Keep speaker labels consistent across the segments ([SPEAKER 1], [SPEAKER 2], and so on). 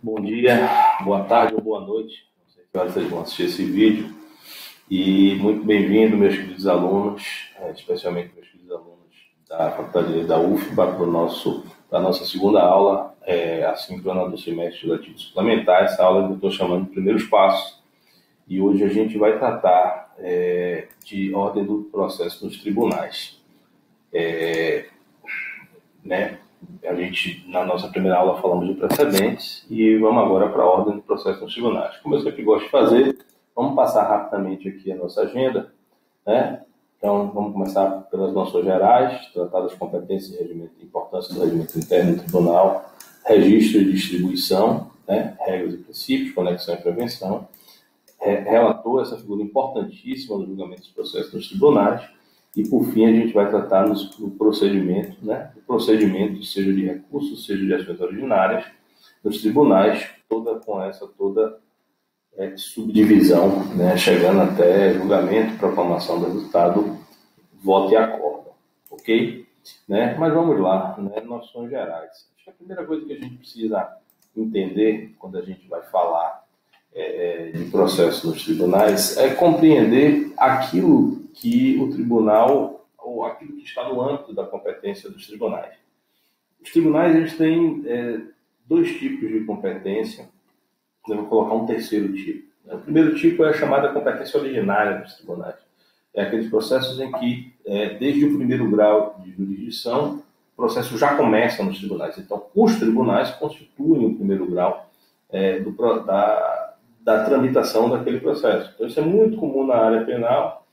[SPEAKER 1] Bom dia, boa tarde ou boa noite. Não sei que horas vocês vão assistir esse vídeo. E muito bem-vindo, meus queridos alunos, especialmente meus queridos alunos da Faculdade da UFBA, para a nossa segunda aula, assíncrona do semestre letivo suplementar, essa aula que eu estou chamando de Primeiros Passos. E hoje a gente vai tratar de ordem do processo nos tribunais. A gente, na nossa primeira aula, falamos de precedentes e vamos agora para a ordem do processo nos tribunais. Como eu sempre gosto de fazer, vamos passar rapidamente aqui a nossa agenda, né? Então, vamos começar pelas noções gerais, tratar das competências e regimento, importância do regimento interno do tribunal, registro e distribuição, né? Regras e princípios, conexão e prevenção. Relator, essa figura importantíssima no julgamento dos processos nos tribunais. E, por fim, a gente vai tratar no procedimento, né? O procedimento, seja de recursos, seja de ações originárias, nos tribunais, toda subdivisão, né? Chegando até julgamento, proclamação do resultado, voto e acordo, ok? Né? Mas vamos lá, né? Noções gerais. Acho que a primeira coisa que a gente precisa entender quando a gente vai falar de processo nos tribunais é compreender aquilo que o tribunal, ou aquilo que está no âmbito da competência dos tribunais. Os tribunais, eles têm dois tipos de competência. Eu vou colocar um terceiro tipo. O primeiro tipo é a chamada competência originária dos tribunais. É aqueles processos em que, desde o primeiro grau de jurisdição, o processo já começa nos tribunais. Então, os tribunais constituem o primeiro grau da tramitação daquele processo. Então, isso é muito comum na área penal,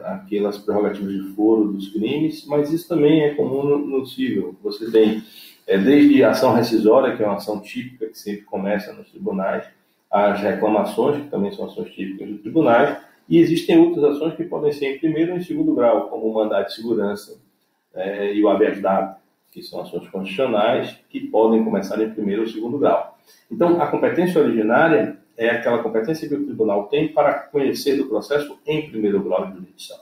[SPEAKER 1] aquelas prerrogativas de foro dos crimes, mas isso também é comum no civil. Você tem desde a ação rescisória, que é uma ação típica que sempre começa nos tribunais, as reclamações, que também são ações típicas dos tribunais, e existem outras ações que podem ser em primeiro ou em segundo grau, como o mandado de segurança e o habeas data, que são ações constitucionais que podem começar em primeiro ou segundo grau. Então, a competência originária é aquela competência que o tribunal tem para conhecer do processo em primeiro grau de jurisdição.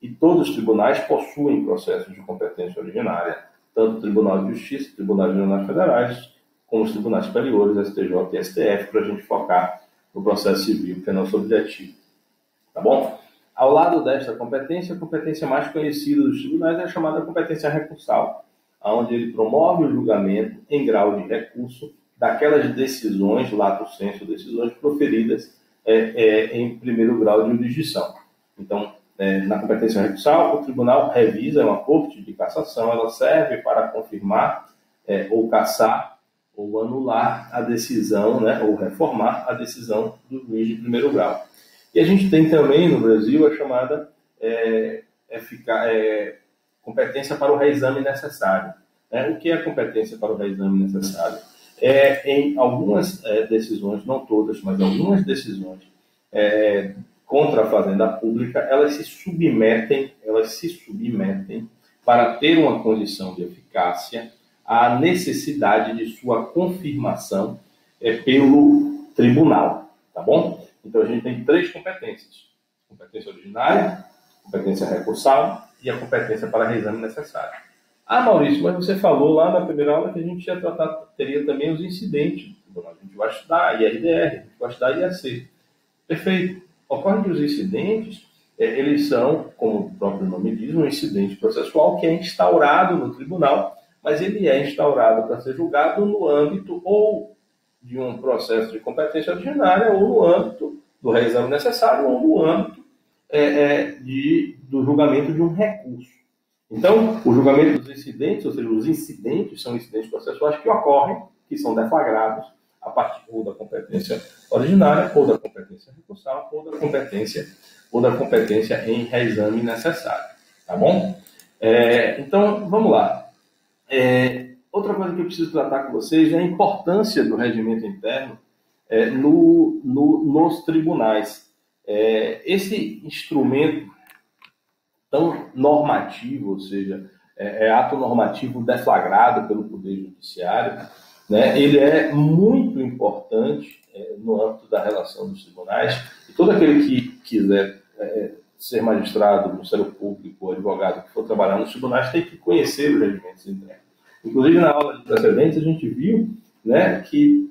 [SPEAKER 1] E todos os tribunais possuem processos de competência originária, tanto o Tribunal de Justiça, Tribunais Regionais Federais, como os tribunais superiores, STJ e STF, para a gente focar no processo civil, que é nosso objetivo. Tá bom? Ao lado desta competência, a competência mais conhecida dos tribunais é a chamada competência recursal, onde ele promove o julgamento em grau de recurso daquelas decisões, lato sensu, decisões proferidas em primeiro grau de jurisdição. Então, na competência recursal, o tribunal revisa, é uma corte de cassação, ela serve para confirmar ou cassar ou anular a decisão, né, ou reformar a decisão do juiz de primeiro grau. E a gente tem também no Brasil a chamada competência para o reexame necessário. O que é a competência para o reexame necessário? Em algumas decisões, não todas, mas algumas decisões contra a fazenda pública, elas se submetem para ter uma condição de eficácia à necessidade de sua confirmação pelo tribunal, tá bom? Então a gente tem três competências: competência originária, competência recursal e a competência para reexame necessário. Maurício, mas você falou lá na primeira aula que a gente teria também os incidentes. A gente vai estudar IRDR, a gente vai estudar IAC. Perfeito. Ocorre que os incidentes, eles são, como o próprio nome diz, um incidente processual que é instaurado no tribunal, mas ele é instaurado para ser julgado no âmbito ou de um processo de competência originária ou no âmbito do reexame necessário ou no âmbito do julgamento de um recurso. Então, o julgamento dos incidentes, ou seja, os incidentes são incidentes processuais que ocorrem, que são deflagrados a partir ou da competência originária, ou da competência recursal, ou da competência em reexame necessário. Tá bom? Então, vamos lá. Outra coisa que eu preciso tratar com vocês é a importância do regimento interno nos tribunais. Esse instrumento tão normativo, ou seja, ato normativo deflagrado pelo Poder Judiciário, né, ele é muito importante no âmbito da relação dos tribunais, e todo aquele que quiser ser magistrado, Ministério Público, advogado que for trabalhar nos tribunais tem que conhecer os regimentos internos. Inclusive, na aula de precedentes, a gente viu, né, que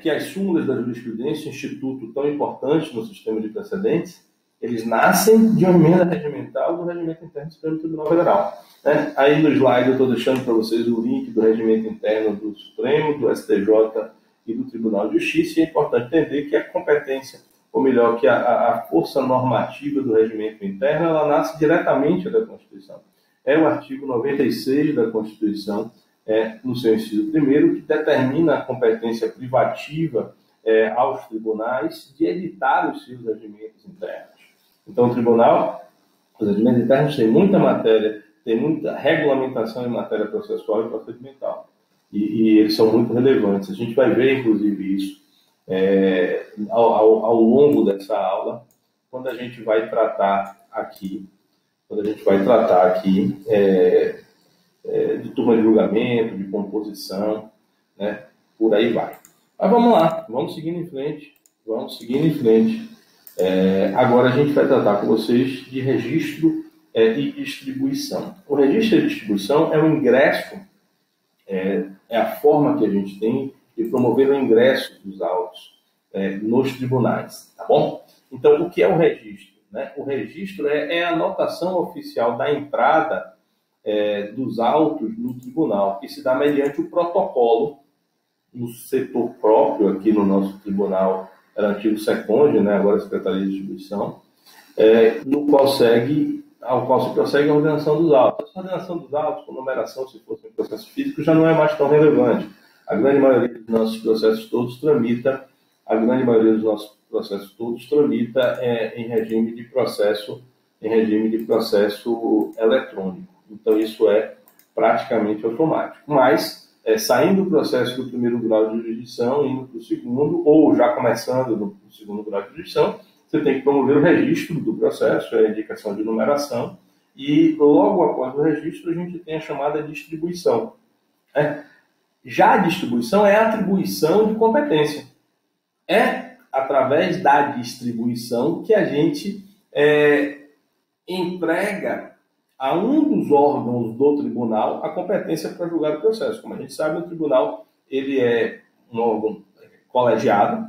[SPEAKER 1] as súmulas da jurisprudência, instituto tão importante no sistema de precedentes, eles nascem de uma emenda regimental do Regimento Interno do Supremo Tribunal Federal. Né? Aí no slide eu estou deixando para vocês o link do Regimento Interno do Supremo, do STJ e do Tribunal de Justiça, e é importante entender que a competência, ou melhor, que a força normativa do Regimento Interno, ela nasce diretamente da Constituição. É o artigo 96 da Constituição, no seu inciso primeiro, que determina a competência privativa aos tribunais de editar os seus regimentos internos. Então, os regimentos internos têm muita matéria, tem muita regulamentação em matéria processual e procedimental. E eles são muito relevantes. A gente vai ver, inclusive, isso ao longo dessa aula, quando a gente vai tratar aqui, de turma de julgamento, de composição, né? Por aí vai. Mas vamos lá, vamos seguindo em frente. Agora a gente vai tratar com vocês de registro e distribuição. O registro e distribuição é o ingresso, é a forma que a gente tem de promover o ingresso dos autos nos tribunais, tá bom? Então, o que é o registro? Né? O registro é a anotação oficial da entrada dos autos no tribunal, que se dá mediante o protocolo no setor próprio, aqui no nosso tribunal, era antigo SECOND, né? Agora Secretaria de Distribuição, ao qual se prossegue a ordenação dos autos. Essa ordenação dos autos, com numeração, se fosse um processo físico, já não é mais tão relevante. A grande maioria dos nossos processos todos tramita em regime de processo eletrônico. Então, isso é praticamente automático. Mas, saindo do processo do primeiro grau de jurisdição, indo para o segundo, ou já começando no segundo grau de jurisdição, você tem que promover o registro do processo, a indicação de numeração, e logo após o registro, a gente tem a chamada distribuição. Já a distribuição é a atribuição de competência. É através da distribuição que a gente entrega a um dos órgãos do tribunal a competência para julgar o processo. Como a gente sabe, o tribunal ele é um órgão colegiado,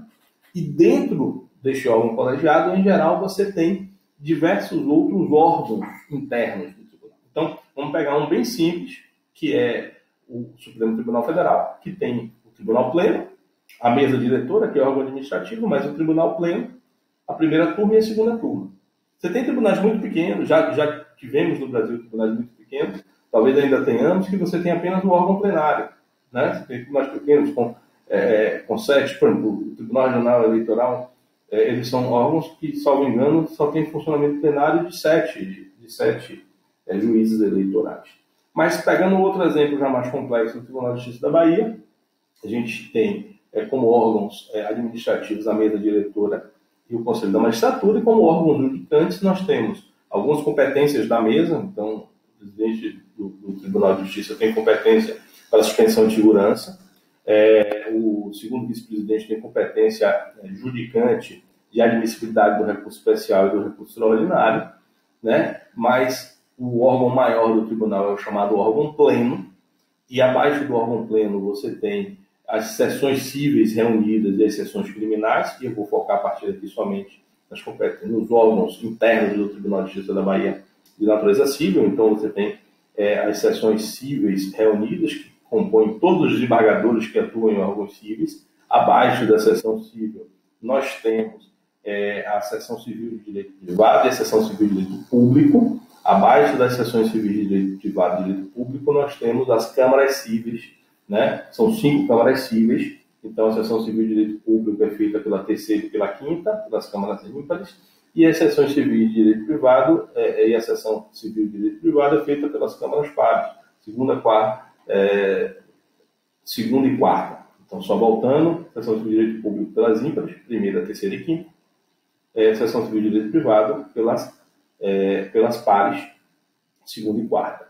[SPEAKER 1] e dentro deste órgão colegiado, em geral, você tem diversos outros órgãos internos do tribunal. Então, vamos pegar um bem simples, que é o Supremo Tribunal Federal, que tem o Tribunal Pleno, a mesa diretora, que é o órgão administrativo, mas o Tribunal Pleno, a primeira turma e a segunda turma. Você tem tribunais muito pequenos, já tivemos no Brasil tribunais muito pequenos, talvez ainda tenhamos, que você tem apenas um órgão plenário. Né? Você tem tribunais pequenos com 7, por exemplo, o Tribunal Regional Eleitoral, eles são órgãos que, salvo engano, só tem funcionamento plenário de 7 juízes eleitorais. Mas, pegando outro exemplo já mais complexo, o Tribunal de Justiça da Bahia, a gente tem como órgãos administrativos a mesa diretora e o Conselho da Magistratura, e como órgãos judicantes nós temos algumas competências da mesa. Então, o presidente do Tribunal de Justiça tem competência para suspensão de segurança, o segundo vice-presidente tem competência judicante de admissibilidade do recurso especial e do recurso extraordinário, né? Mas o órgão maior do tribunal é o chamado órgão pleno, e abaixo do órgão pleno você tem as seções cíveis reunidas e as seções criminais, e eu vou focar a partir daqui somente nos órgãos internos do Tribunal de Justiça da Bahia de natureza civil. Então você tem as seções cíveis reunidas, que compõem todos os desembargadores que atuam em órgãos cíveis. Abaixo da seção cível nós temos a seção civil de direito privado e a seção civil de direito público. Abaixo das seções civis de direito privado e direito público nós temos as câmaras cíveis, né? São 5 câmaras cíveis. Então, a seção civil de direito público é feita pela terceira e pela quinta, pelas câmaras ímpares, e as seções civis de direito privado e a seção civil de direito privado é feita pelas câmaras pares, segunda e quarta. Então, só voltando, seção civil de direito público pelas ímpares, primeira, terceira e quinta, seção civil de direito privado pelas pares, segunda e quarta.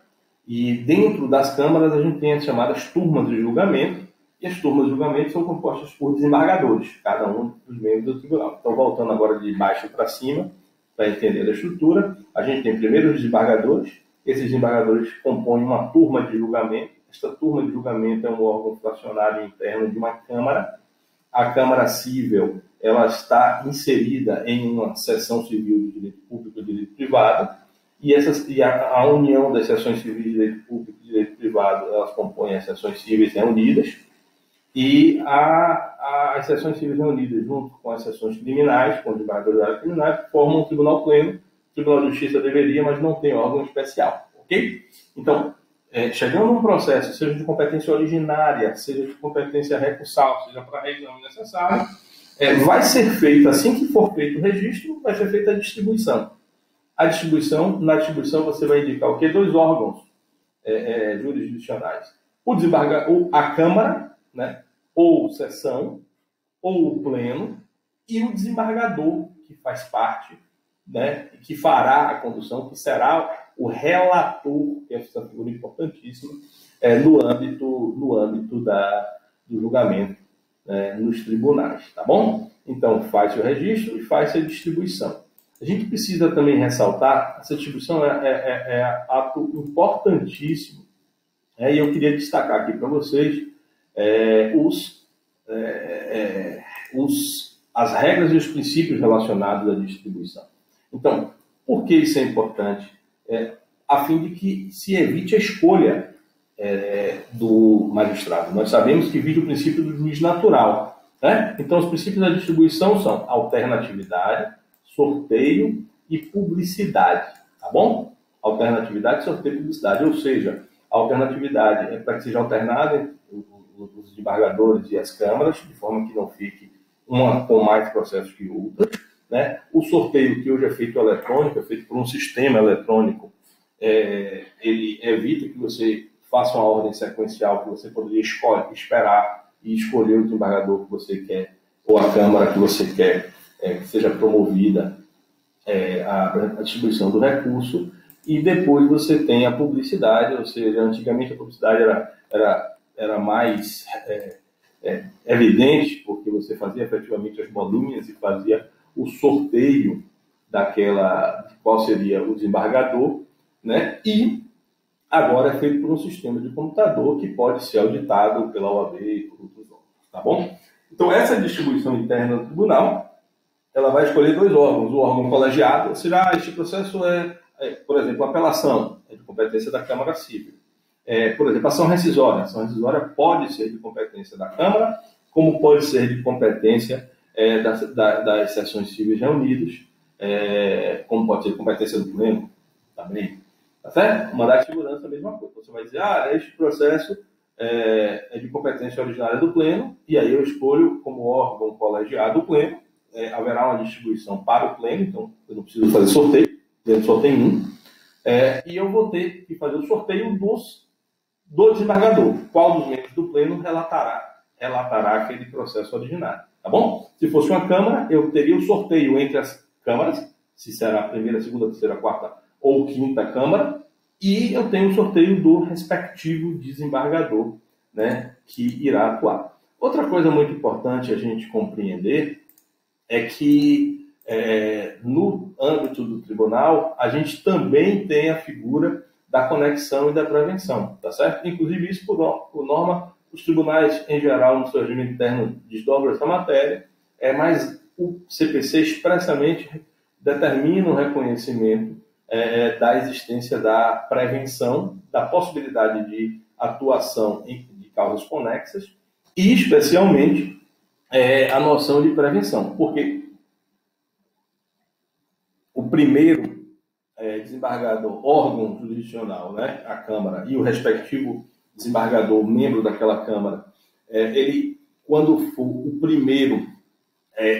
[SPEAKER 1] E dentro das câmaras a gente tem as chamadas turmas de julgamento, e as turmas de julgamento são compostas por desembargadores, cada um dos membros do tribunal. Então, voltando agora de baixo para cima, para entender a estrutura, a gente tem primeiro os desembargadores. Esses desembargadores compõem uma turma de julgamento, esta turma de julgamento é um órgão fracionário interno de uma Câmara. A Câmara Cível, ela está inserida em uma seção civil de direito público e direito privado, e a união das seções civis de direito público e direito privado, elas compõem as seções cíveis reunidas, e as seções civis reunidas, junto com as seções criminais, com os desembargadores da área criminal, formam um tribunal pleno. O Tribunal de Justiça deveria, mas não tem órgão especial, ok? Então, chegando num processo, seja de competência originária, seja de competência recursal, seja para reexame necessário, vai ser feito, assim que for feito o registro, vai ser feita a distribuição. Na distribuição você vai indicar o quê? 2 órgãos jurisdicionais. A Câmara, né? Ou sessão, ou o pleno, e o desembargador, que faz parte, né? Que fará a condução, que será o relator, que é essa figura importantíssima, no âmbito do julgamento nos tribunais, tá bom? Então, faz-se o registro e faz-se a distribuição. A gente precisa também ressaltar, essa distribuição é ato importantíssimo, e eu queria destacar aqui para vocês as regras e os princípios relacionados à distribuição. Então, por que isso é importante? A fim de que se evite a escolha do magistrado. Nós sabemos que vige o princípio do juiz natural, né? Então, os princípios da distribuição são alternatividade, sorteio e publicidade, tá bom? Alternatividade, sorteio e publicidade, ou seja, a alternatividade é para que seja alternado entre os desembargadores e as câmaras, de forma que não fique uma com mais processos que outra, né? O sorteio, que hoje é feito eletrônico, é feito por um sistema eletrônico, ele evita que você faça uma ordem sequencial, que você poderia esperar e escolher o desembargador que você quer, ou a câmara que você quer que seja promovida a distribuição do recurso, e depois você tem a publicidade, ou seja, antigamente a publicidade era mais evidente, porque você fazia efetivamente as bolinhas e fazia o sorteio de qual seria o desembargador, né? E agora é feito por um sistema de computador que pode ser auditado pela OAB e por outros órgãos, tá bom? Então, essa distribuição interna do tribunal, ela vai escolher 2 órgãos, o órgão colegiado, ou seja, este processo por exemplo, a apelação é de competência da Câmara Civil. Por exemplo, a ação rescisória. A ação rescisória pode ser de competência da Câmara, como pode ser de competência das seções civis reunidas, como pode ser de competência do pleno também. Tá certo? O mandato de segurança é a mesma coisa. Você vai dizer, este processo é de competência originária do pleno, e aí eu escolho como órgão colegiado o pleno. Haverá uma distribuição para o pleno, então eu não preciso fazer sorteio, eu só tenho um, e eu vou ter que fazer o sorteio do desembargador. Qual dos membros do pleno relatará aquele processo originário, tá bom? Se fosse uma Câmara, eu teria o sorteio entre as câmaras, se será a primeira, segunda, terceira, quarta ou quinta Câmara, e eu tenho o sorteio do respectivo desembargador, né, que irá atuar. Outra coisa muito importante a gente compreender é que no âmbito do tribunal, a gente também tem a figura da conexão e da prevenção, tá certo? Inclusive, isso por norma, os tribunais, em geral, no seu regime interno, desdobram essa matéria, mas o CPC expressamente determina o reconhecimento da existência da prevenção, da possibilidade de atuação de causas conexas, e, especialmente, a noção de prevenção, porque o primeiro desembargador, órgão jurisdicional, né, a Câmara, e o respectivo desembargador, membro daquela Câmara, ele, quando for o primeiro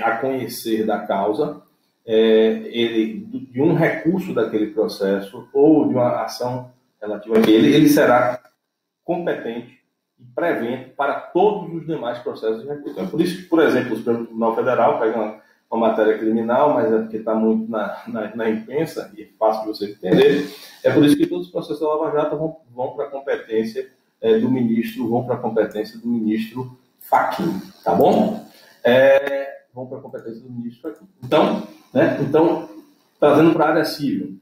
[SPEAKER 1] a conhecer da causa, de um recurso daquele processo ou de uma ação relativa a ele será competente e prevento para todos os demais processos de recurso. É por isso que, por exemplo, o Supremo Tribunal Federal pega uma matéria criminal, mas é porque está muito na imprensa e é fácil de você entender. É por isso que todos os processos da Lava Jato vão para a competência do ministro Fachin, tá bom? Vão para a competência do ministro Fachin. Então, trazendo para a área civil,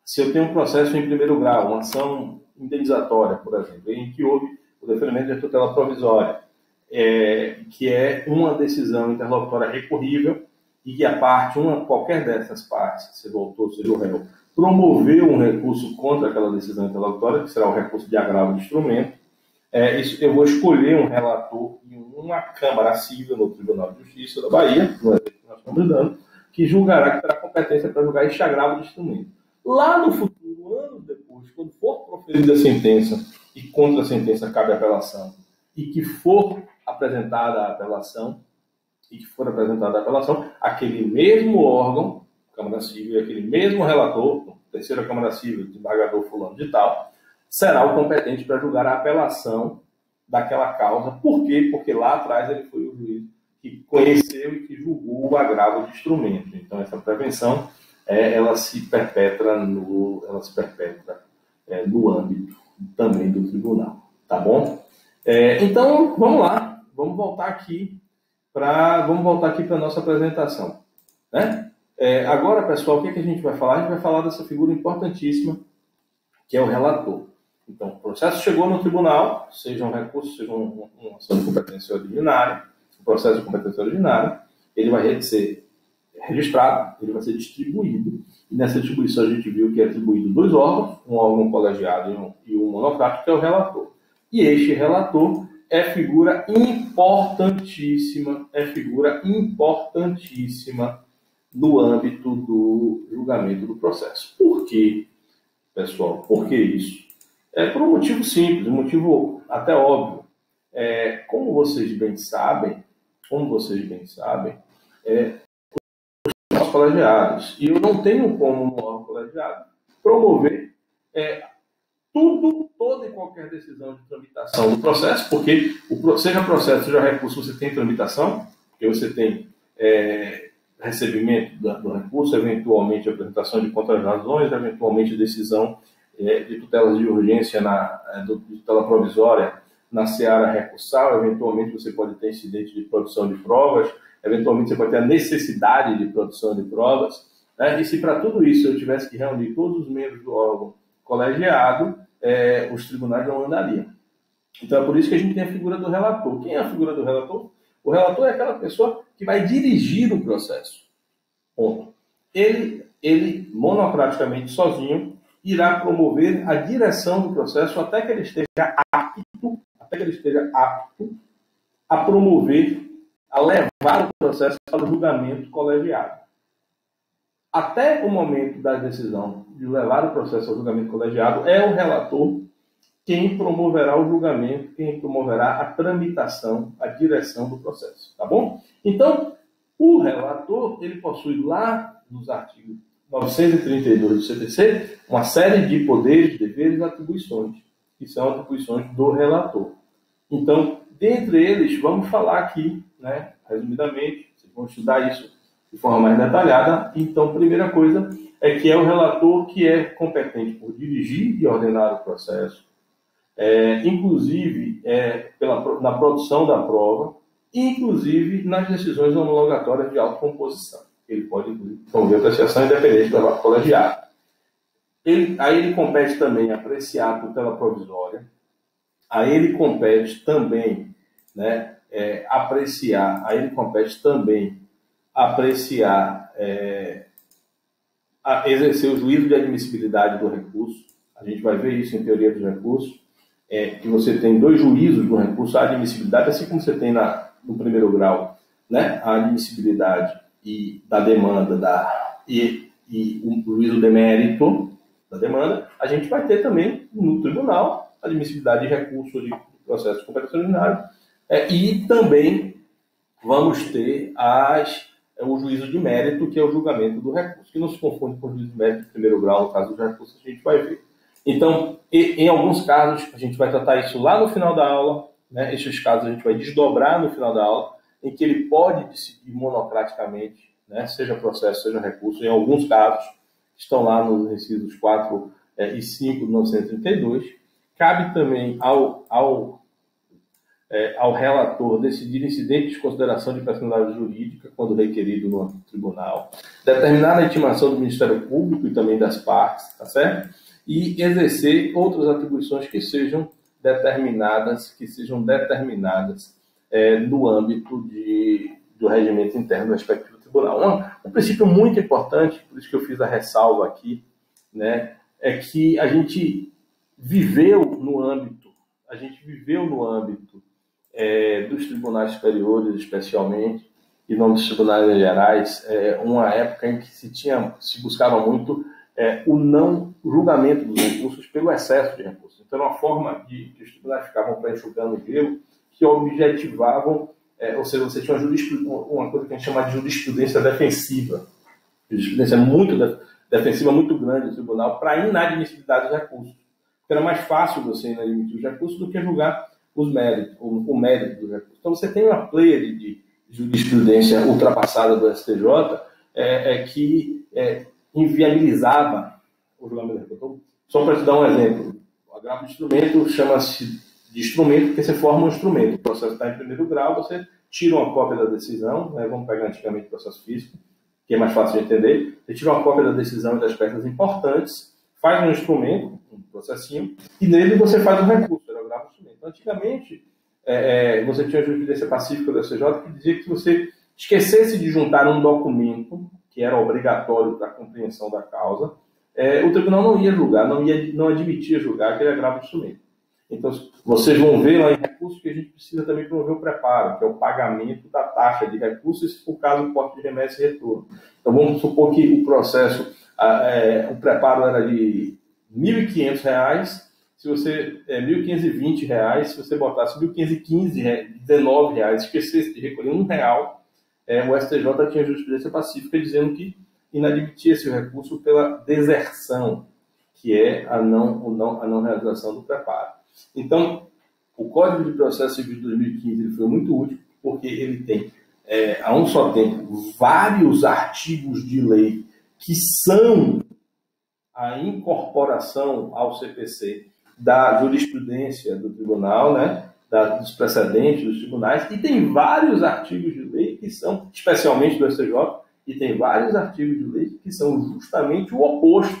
[SPEAKER 1] se eu tenho um processo em primeiro grau, uma ação indenizatória, por exemplo, em que houve o deferimento de tutela provisória, que é uma decisão interlocutória recorrível e que a parte, qualquer dessas partes, seja o autor, seja o réu, promoveu um recurso contra aquela decisão interlocutória, que será o recurso de agravo de instrumento, eu vou escolher um relator em uma Câmara Civil no Tribunal de Justiça da Bahia, no exemplo que nós estamos dando, que julgará, que terá competência para julgar este agravo de instrumento. Lá no futuro, anos depois, quando for proferida a sentença e contra a sentença cabe apelação, e que for apresentada a apelação, aquele mesmo órgão, Câmara Civil, aquele mesmo relator, terceira Câmara Civil, desembargador fulano de tal, será o competente para julgar a apelação daquela causa. Por quê? Porque lá atrás ele foi o juiz que conheceu e que julgou o agravo de instrumento. Então, essa prevenção, ela se perpetra no âmbito também do tribunal. Tá bom? Então, vamos lá. Vamos voltar aqui para a nossa apresentação. Né? Agora, pessoal, o que a gente vai falar? A gente vai falar dessa figura importantíssima, que é o relator. Então, o processo chegou no tribunal, seja um recurso, seja uma ação de competência ordinária, um processo de competência ordinária, ele vai ser registrado, ele vai ser distribuído, e nessa distribuição a gente viu que é atribuído 2 órgãos, um órgão colegiado e um monocrático, que é o relator. E este relator é figura importantíssima no âmbito do julgamento do processo. Por quê, pessoal? Por que isso? Por um motivo simples, um motivo até óbvio. Como vocês bem sabem, os colegiados, e eu não tenho como, no órgão colegiado, promover toda e qualquer decisão de tramitação do processo, porque seja processo, seja recurso, você tem tramitação, porque você tem recebimento do recurso, eventualmente apresentação de contrarrazões, eventualmente decisão de tutelas de urgência, de tutela provisória na seara recursal, eventualmente você pode ter incidente de produção de provas, eventualmente você pode ter a necessidade de produção de provas, né? E se para tudo isso eu tivesse que reunir todos os membros do órgão colegiado, os tribunais não andariam. Então é por isso que a gente tem a figura do relator. Quem é a figura do relator? O relator é aquela pessoa que vai dirigir o processo. Ponto. Ele monocraticamente, sozinho, irá promover a direção do processo até que ele esteja apto a promover, a levar o processo para o julgamento colegiado. Até o momento da decisão de levar o processo ao julgamento colegiado, é o relator quem promoverá o julgamento, quem promoverá a tramitação, a direção do processo. Tá bom? Então, o relator, ele possui lá nos artigos 932 do CPC, uma série de poderes, deveres e atribuições, que são atribuições do relator. Então, dentre eles, vamos falar aqui, né, resumidamente, vocês vão estudar isso de forma mais detalhada. Então, a primeira coisa é que é o relator que é competente por dirigir e ordenar o processo, inclusive na produção da prova, inclusive nas decisões homologatórias de autocomposição. Ele pode promover apreciação independente do relato colegiado. Aí ele compete também apreciar a tutela provisória. Aí ele compete também, né, exercer o juízo de admissibilidade do recurso. A gente vai ver isso em teoria dos recursos, que você tem 2 juízos do recurso, a admissibilidade, assim como você tem no primeiro grau, né, a admissibilidade da demanda e o juízo de mérito da demanda, a gente vai ter também no tribunal a admissibilidade de recurso de processo de competência ordinária, e também vamos ter o juízo de mérito, que é o julgamento do recurso, que não se confunde com o juízo de mérito de primeiro grau, no caso do recurso, a gente vai ver. Então, em alguns casos, a gente vai tratar isso lá no final da aula, né? Esses casos a gente vai desdobrar no final da aula, em que ele pode decidir monocraticamente, né? Seja processo, seja recurso. Em alguns casos, estão lá nos incisos 4 e 5 do 932. Cabe também ao relator decidir incidente de consideração de personalidade jurídica, quando requerido no tribunal, determinar a intimação do Ministério Público e também das partes, tá certo? e exercer outras atribuições que sejam determinadas no âmbito do regimento interno do respectivo tribunal. Um princípio muito importante, por isso que eu fiz a ressalva aqui, né, é que a gente viveu no âmbito dos tribunais superiores, especialmente, e não dos tribunais gerais, uma época em que se buscava muito o não julgamento dos recursos pelo excesso de recursos. Então, era uma forma que os tribunais ficavam pré-enxugando o gelo, que objetivavam, ou seja, você tinha uma coisa que a gente chama de jurisprudência defensiva. Jurisprudência muito defensiva, muito grande do tribunal, para a inadmissibilidade dos recursos. Porque era mais fácil você inadmitir os recursos do que julgar o mérito dos recursos. Então, você tem uma pleiade de jurisprudência ultrapassada do STJ que inviabilizava o julgamento do recurso. Então, só para te dar um exemplo, o agravo de instrumento chama-se de instrumento porque você forma um instrumento. O processo está em primeiro grau, você tira uma cópia da decisão, né? Vamos pegar antigamente o processo físico, que é mais fácil de entender. Você tira uma cópia da decisão e das peças importantes, faz um instrumento, um processinho, e nele você faz um recurso, era o agravo de instrumento. Então, antigamente, você tinha a jurisprudência pacífica do STJ que dizia que se você esquecesse de juntar um documento que era obrigatório para a compreensão da causa, o tribunal não ia julgar, não admitia julgar aquele agravo de instrumento. Então, vocês vão ver lá em recursos que a gente precisa também promover o preparo, que é o pagamento da taxa de recursos, se for o caso do porte de remessa e retorno. Então, vamos supor que o processo, o preparo era de R$ 1.500, se você R$ 1.520, se você botasse R$ 1.515, R$ 19, esquecesse de recolher R$ 1, o STJ tinha jurisprudência pacífica dizendo que inadmitia esse recurso pela deserção, que é a não realização do preparo. Então, o Código de Processo Civil de 2015 ele foi muito útil porque ele tem, a um só tempo, vários artigos de lei que são a incorporação ao CPC da jurisprudência do tribunal, né, dos precedentes dos tribunais, e tem vários artigos de lei que são, especialmente do STJ, e tem vários artigos de lei que são justamente o oposto.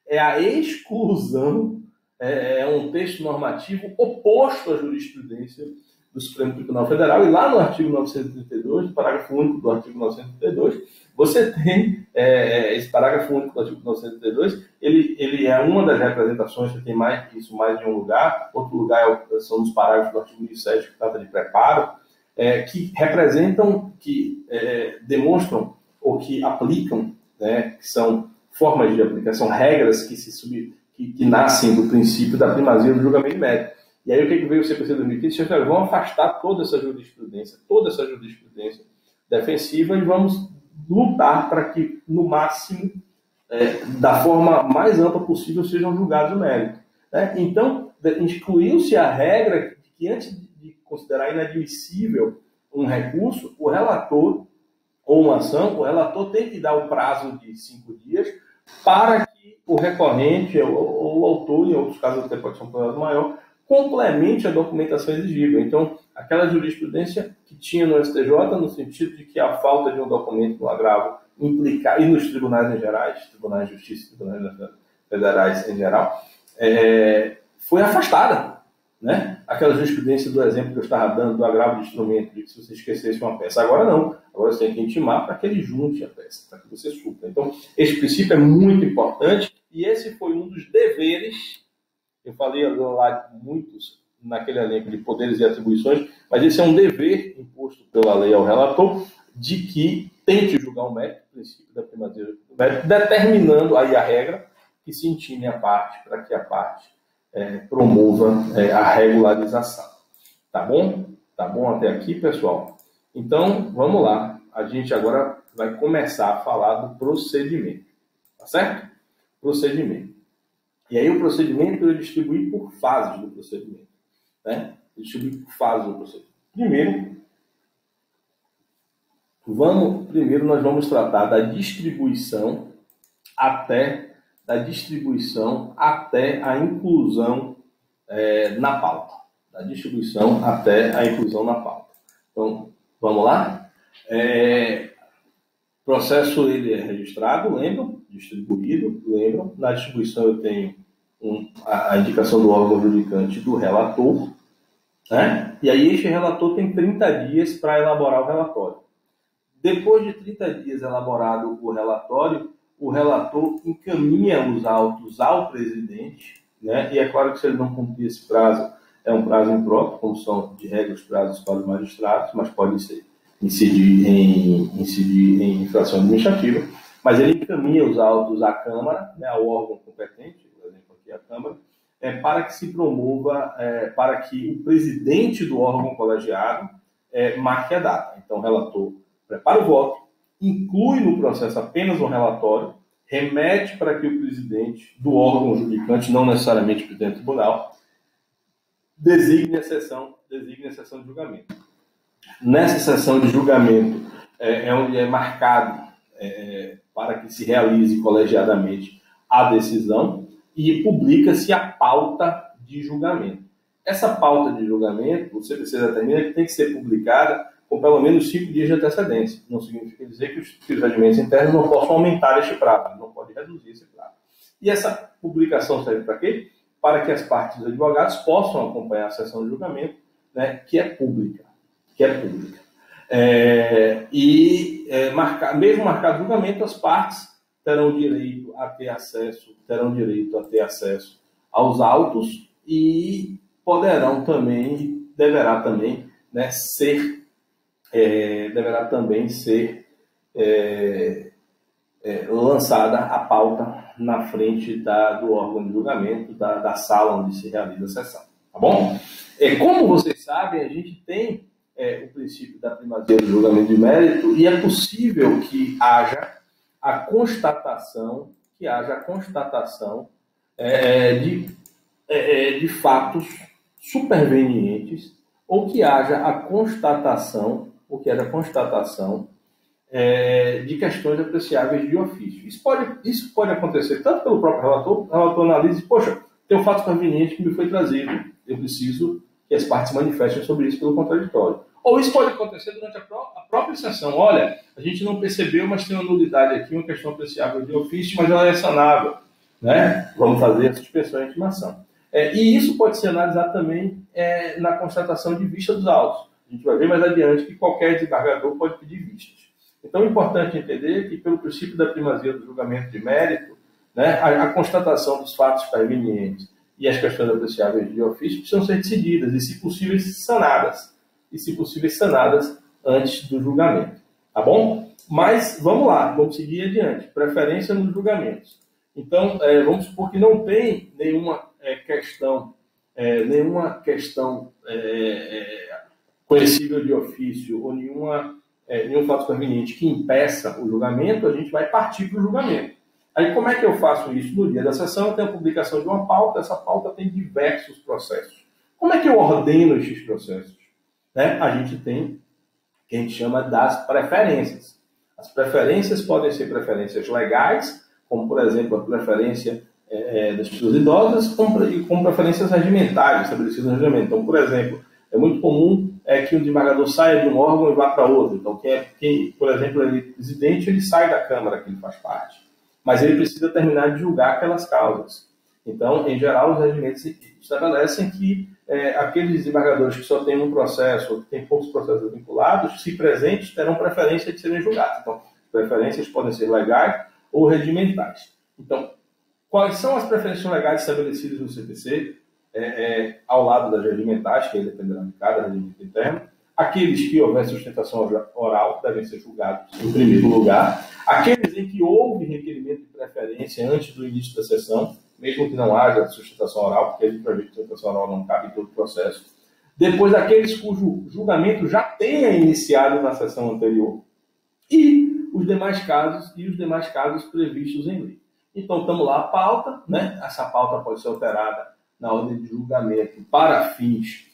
[SPEAKER 1] É a exclusão, é um texto normativo oposto à jurisprudência do Supremo Tribunal Federal, e lá no artigo 932, no parágrafo único do artigo 932, você tem esse parágrafo único do artigo 932, ele é uma das representações, você tem mais de um lugar, outro lugar são os parágrafos do artigo 1007, que trata de preparo, que representam, que demonstram ou que aplicam, né, que são formas de aplicação, regras que nascem do princípio da primazia do julgamento médico. E aí o que veio o CPC 2015? Vamos afastar toda essa jurisprudência defensiva e vamos lutar para que, no máximo, da forma mais ampla possível, sejam julgados o mérito. Né? Então, incluiu-se a regra de que, antes de considerar inadmissível um recurso, o relator ou uma ação, o relator tem que dar o prazo de 5 dias para que o recorrente ou o autor, em outros casos até pode ser um prazo maior, complemente a documentação exigível. Então, aquela jurisprudência que tinha no STJ, no sentido de que a falta de um documento no agravo implicar, e nos tribunais em geral, tribunais de justiça, tribunais federais em geral, foi afastada. Né? Aquela jurisprudência do exemplo que eu estava dando do agravo de instrumento, de que se você esquecesse uma peça, agora não. Agora você tem que intimar para que ele junte a peça, para que você supra. Então, esse princípio é muito importante e esse foi um dos deveres. Eu falei lá muitos naquele elenco de poderes e atribuições, mas esse é um dever imposto pela lei ao relator de que tente julgar o mérito, o princípio da primazia do mérito, determinando aí a regra que se intime a parte para que a parte promova a regularização. Tá bom? Tá bom até aqui, pessoal? Então, vamos lá. A gente agora vai começar a falar do procedimento. Tá certo? Procedimento. E aí o procedimento eu distribuí por fases do procedimento. Né? Eu distribuí por fases do procedimento. Primeiro nós vamos tratar da distribuição até a inclusão na pauta. Da distribuição até a inclusão na pauta. Então, vamos lá? O processo ele é registrado, lembram? Distribuído, lembram? Na distribuição eu tenho a indicação do órgão judicante do relator, né? E aí este relator tem 30 dias para elaborar o relatório. Depois de 30 dias elaborado o relatório, o relator encaminha os autos ao presidente, né? E é claro que se ele não cumprir esse prazo, é um prazo impróprio, como são de regra os prazos para os magistrados, mas pode ser incidir em infração administrativa, mas ele encaminha os autos à Câmara, né, ao órgão competente, por exemplo aqui a Câmara, para que se promova, para que o presidente do órgão colegiado marque a data. Então o relator prepara o voto, inclui no processo apenas um relatório, remete para que o presidente do órgão judicante, não necessariamente o presidente do tribunal, designe a sessão de julgamento. Nessa sessão de julgamento é onde é marcado para que se realize colegiadamente a decisão e publica-se a pauta de julgamento. Essa pauta de julgamento, o CPC determina que tem que ser publicada com pelo menos 5 dias de antecedência. Não significa dizer que os procedimentos internos não possam aumentar este prazo, não pode reduzir esse prazo. E essa publicação serve para quê? Para que as partes dos advogados possam acompanhar a sessão de julgamento, né, que é pública. Mesmo marcado o julgamento, as partes terão direito a ter acesso aos autos e deverá também ser lançada a pauta na frente do órgão de julgamento, da sala onde se realiza a sessão. Tá bom? Como vocês sabem, a gente tem o princípio da primazia do julgamento de mérito e é possível que haja a constatação de fatos supervenientes ou que haja a constatação de questões apreciáveis de ofício. Isso pode acontecer tanto pelo próprio relator, o relator analisa e, poxa, tem um fato superveniente que me foi trazido, eu preciso que as partes manifestem sobre isso pelo contraditório. Ou isso pode acontecer durante a própria sessão. Olha, a gente não percebeu, mas tem uma nulidade aqui, uma questão apreciável de ofício, mas ela é sanável, né? Vamos fazer a suspensão e intimação. E isso pode ser analisado também na constatação de vista dos autos. A gente vai ver mais adiante que qualquer desembargador pode pedir vistas. Então é importante entender que, pelo princípio da primazia do julgamento de mérito, né, a constatação dos fatos supervenientes e as questões apreciáveis de ofício precisam ser decididas e, se possível, sanadas antes do julgamento. Tá bom? Mas vamos lá, vamos seguir adiante. Preferência nos julgamentos. Então, vamos supor que não tem nenhuma questão conhecível de ofício ou nenhum fato superveniente que impeça o julgamento, a gente vai partir para o julgamento. Aí, como é que eu faço isso? No dia da sessão, eu tenho a publicação de uma pauta, essa pauta tem diversos processos. Como é que eu ordeno esses processos? A gente tem o que a gente chama das preferências. As preferências podem ser preferências legais, como, por exemplo, a preferência das pessoas idosas, como preferências regimentais, estabelecidas no regimento. Então, por exemplo, é muito comum que um desembargador saia de um órgão e vá para outro. Então, quem, por exemplo, ele é presidente, ele sai da Câmara que ele faz parte. Mas ele precisa terminar de julgar aquelas causas. Então, em geral, os regimentos estabelecem que aqueles desembargadores que só têm um processo, ou que têm poucos processos vinculados, se presentes, terão preferência de serem julgados. Então, preferências podem ser legais ou regimentais. Então, quais são as preferências legais estabelecidas no CPC? Ao lado das regimentais, que aí dependerá de cada regimento interno. Aqueles que houver sustentação oral devem ser julgados em primeiro lugar. Aqueles em que houve requerimento de preferência antes do início da sessão, mesmo que não haja sustentação oral, porque a gente vai ver que a sustentação oral não cabe em todo o processo. Depois, aqueles cujo julgamento já tenha iniciado na sessão anterior. E os demais casos previstos em lei. Então, estamos lá a pauta, né? Essa pauta pode ser alterada na ordem de julgamento para fins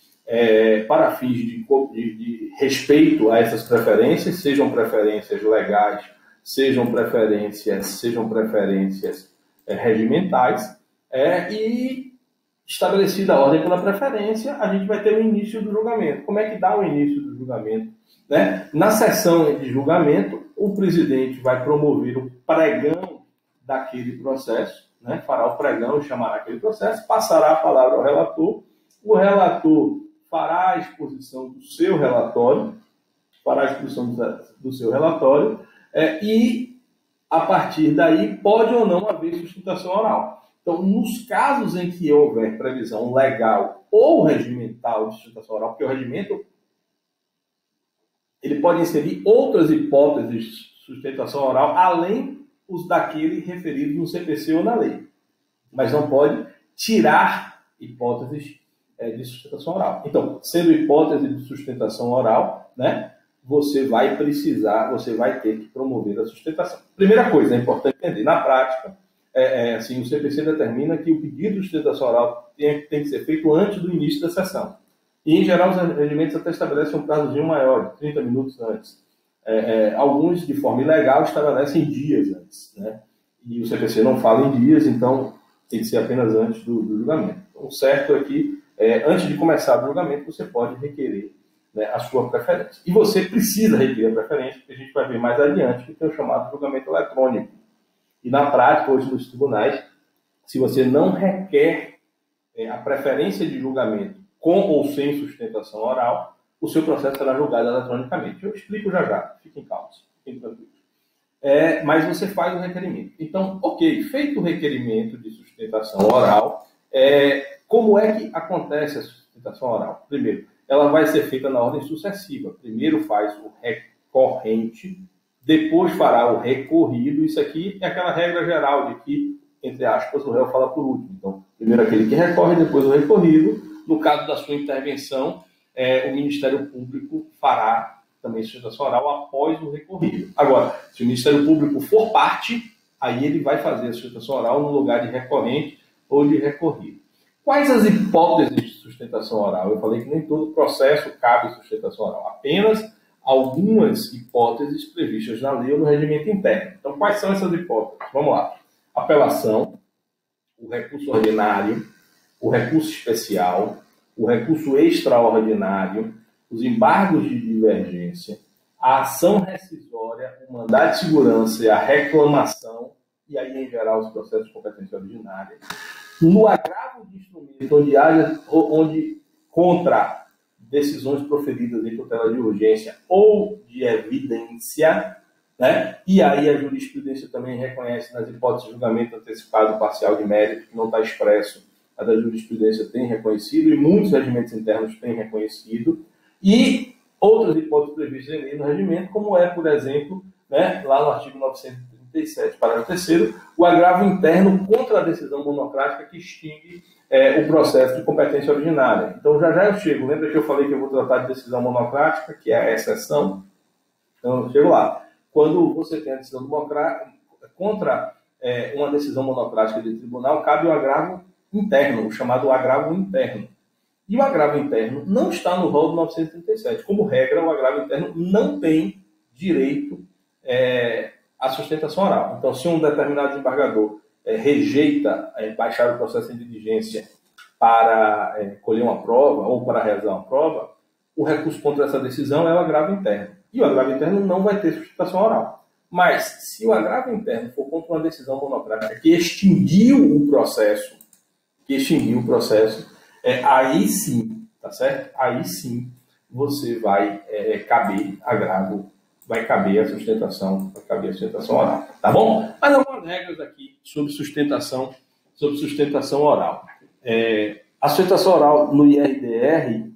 [SPEAKER 1] de respeito a essas preferências, sejam preferências legais, sejam preferências regimentais, e estabelecida a ordem pela preferência, a gente vai ter o início do julgamento. Como é que dá o início do julgamento? Né? Na sessão de julgamento, o presidente vai promover o pregão daquele processo, né? Fará o pregão e chamará aquele processo, passará a palavra ao relator, o relator fará a exposição do seu relatório, e, a partir daí, pode ou não haver sustentação oral. Então, nos casos em que houver previsão legal ou regimental de sustentação oral, porque o regimento ele pode inserir outras hipóteses de sustentação oral, além os daquele referidos no CPC ou na lei. Mas não pode tirar hipóteses de sustentação oral. Então, sendo hipótese de sustentação oral, né, você vai ter que promover a sustentação. Primeira coisa, é importante entender, na prática, assim, o CPC determina que o pedido de sustentação oral tem que ser feito antes do início da sessão. E, em geral, os regimentos até estabelecem um prazozinho maior, 30 minutos antes. Alguns, de forma ilegal, estabelecem dias antes, né? E o CPC não fala em dias, então tem que ser apenas antes do julgamento. Então, o certo é que, antes de começar o julgamento, você pode requerer, né, a sua preferência. E você precisa requerer a preferência, porque a gente vai ver mais adiante que tem o chamado julgamento eletrônico. E, na prática, hoje nos tribunais, se você não requer a preferência de julgamento com ou sem sustentação oral, o seu processo será julgado eletronicamente. Eu explico já. Fiquem calmos, fiquem tranquilos. Mas você faz o requerimento. Então, ok, feito o requerimento de sustentação oral, como é que acontece a sustentação oral? Primeiro, ela vai ser feita na ordem sucessiva. Primeiro faz o recorrente, depois fará o recorrido. Isso aqui é aquela regra geral de que, entre aspas, o réu fala por último. Então, primeiro aquele que recorre, depois o recorrido. No caso da sua intervenção, o Ministério Público fará também sustentação oral após o recorrido. Agora, se o Ministério Público for parte, aí ele vai fazer a sustentação oral no lugar de recorrente ou de recorrido. Quais as hipóteses de sustentação oral? Eu falei que nem todo processo cabe sustentação oral, apenas algumas hipóteses previstas na lei ou no regimento interno. Então, quais são essas hipóteses? Vamos lá. Apelação, o recurso ordinário, o recurso especial, o recurso extraordinário, os embargos de divergência, a ação rescisória, o mandado de segurança e a reclamação, e aí, em geral, os processos de competência ordinária. No agravo de instrumento, onde contra decisões proferidas em tutela de urgência ou de evidência, né? E aí a jurisprudência também reconhece nas hipóteses de julgamento antecipado parcial de mérito, que não está expresso, a da jurisprudência tem reconhecido, e muitos regimentos internos têm reconhecido, e outras hipóteses previstas em lei no regimento, como é, por exemplo, né, lá no artigo 937, parágrafo 3º, o agravo interno contra a decisão monocrática que extingue o processo de competência ordinária. Então, já eu chego. Lembra que eu falei que eu vou tratar de decisão monocrática, que é a exceção? Então, eu chego lá. Quando você tem a decisão monocrática, contra uma decisão monocrática de tribunal, cabe o agravo interno, o chamado agravo interno. E o agravo interno não está no rol do 937. Como regra, o agravo interno não tem direito à sustentação oral. Então, se um determinado desembargador rejeita baixar o processo em diligência para colher uma prova ou para realizar uma prova, o recurso contra essa decisão é o agravo interno. E o agravo interno não vai ter sustentação oral. Mas, se o agravo interno for contra uma decisão monocrática que extinguiu o processo, aí sim, tá certo? Aí sim você vai caber agravo, vai caber a sustentação oral, tá bom? Mas algumas regras aqui sobre sustentação oral. A sustentação oral no IRDR,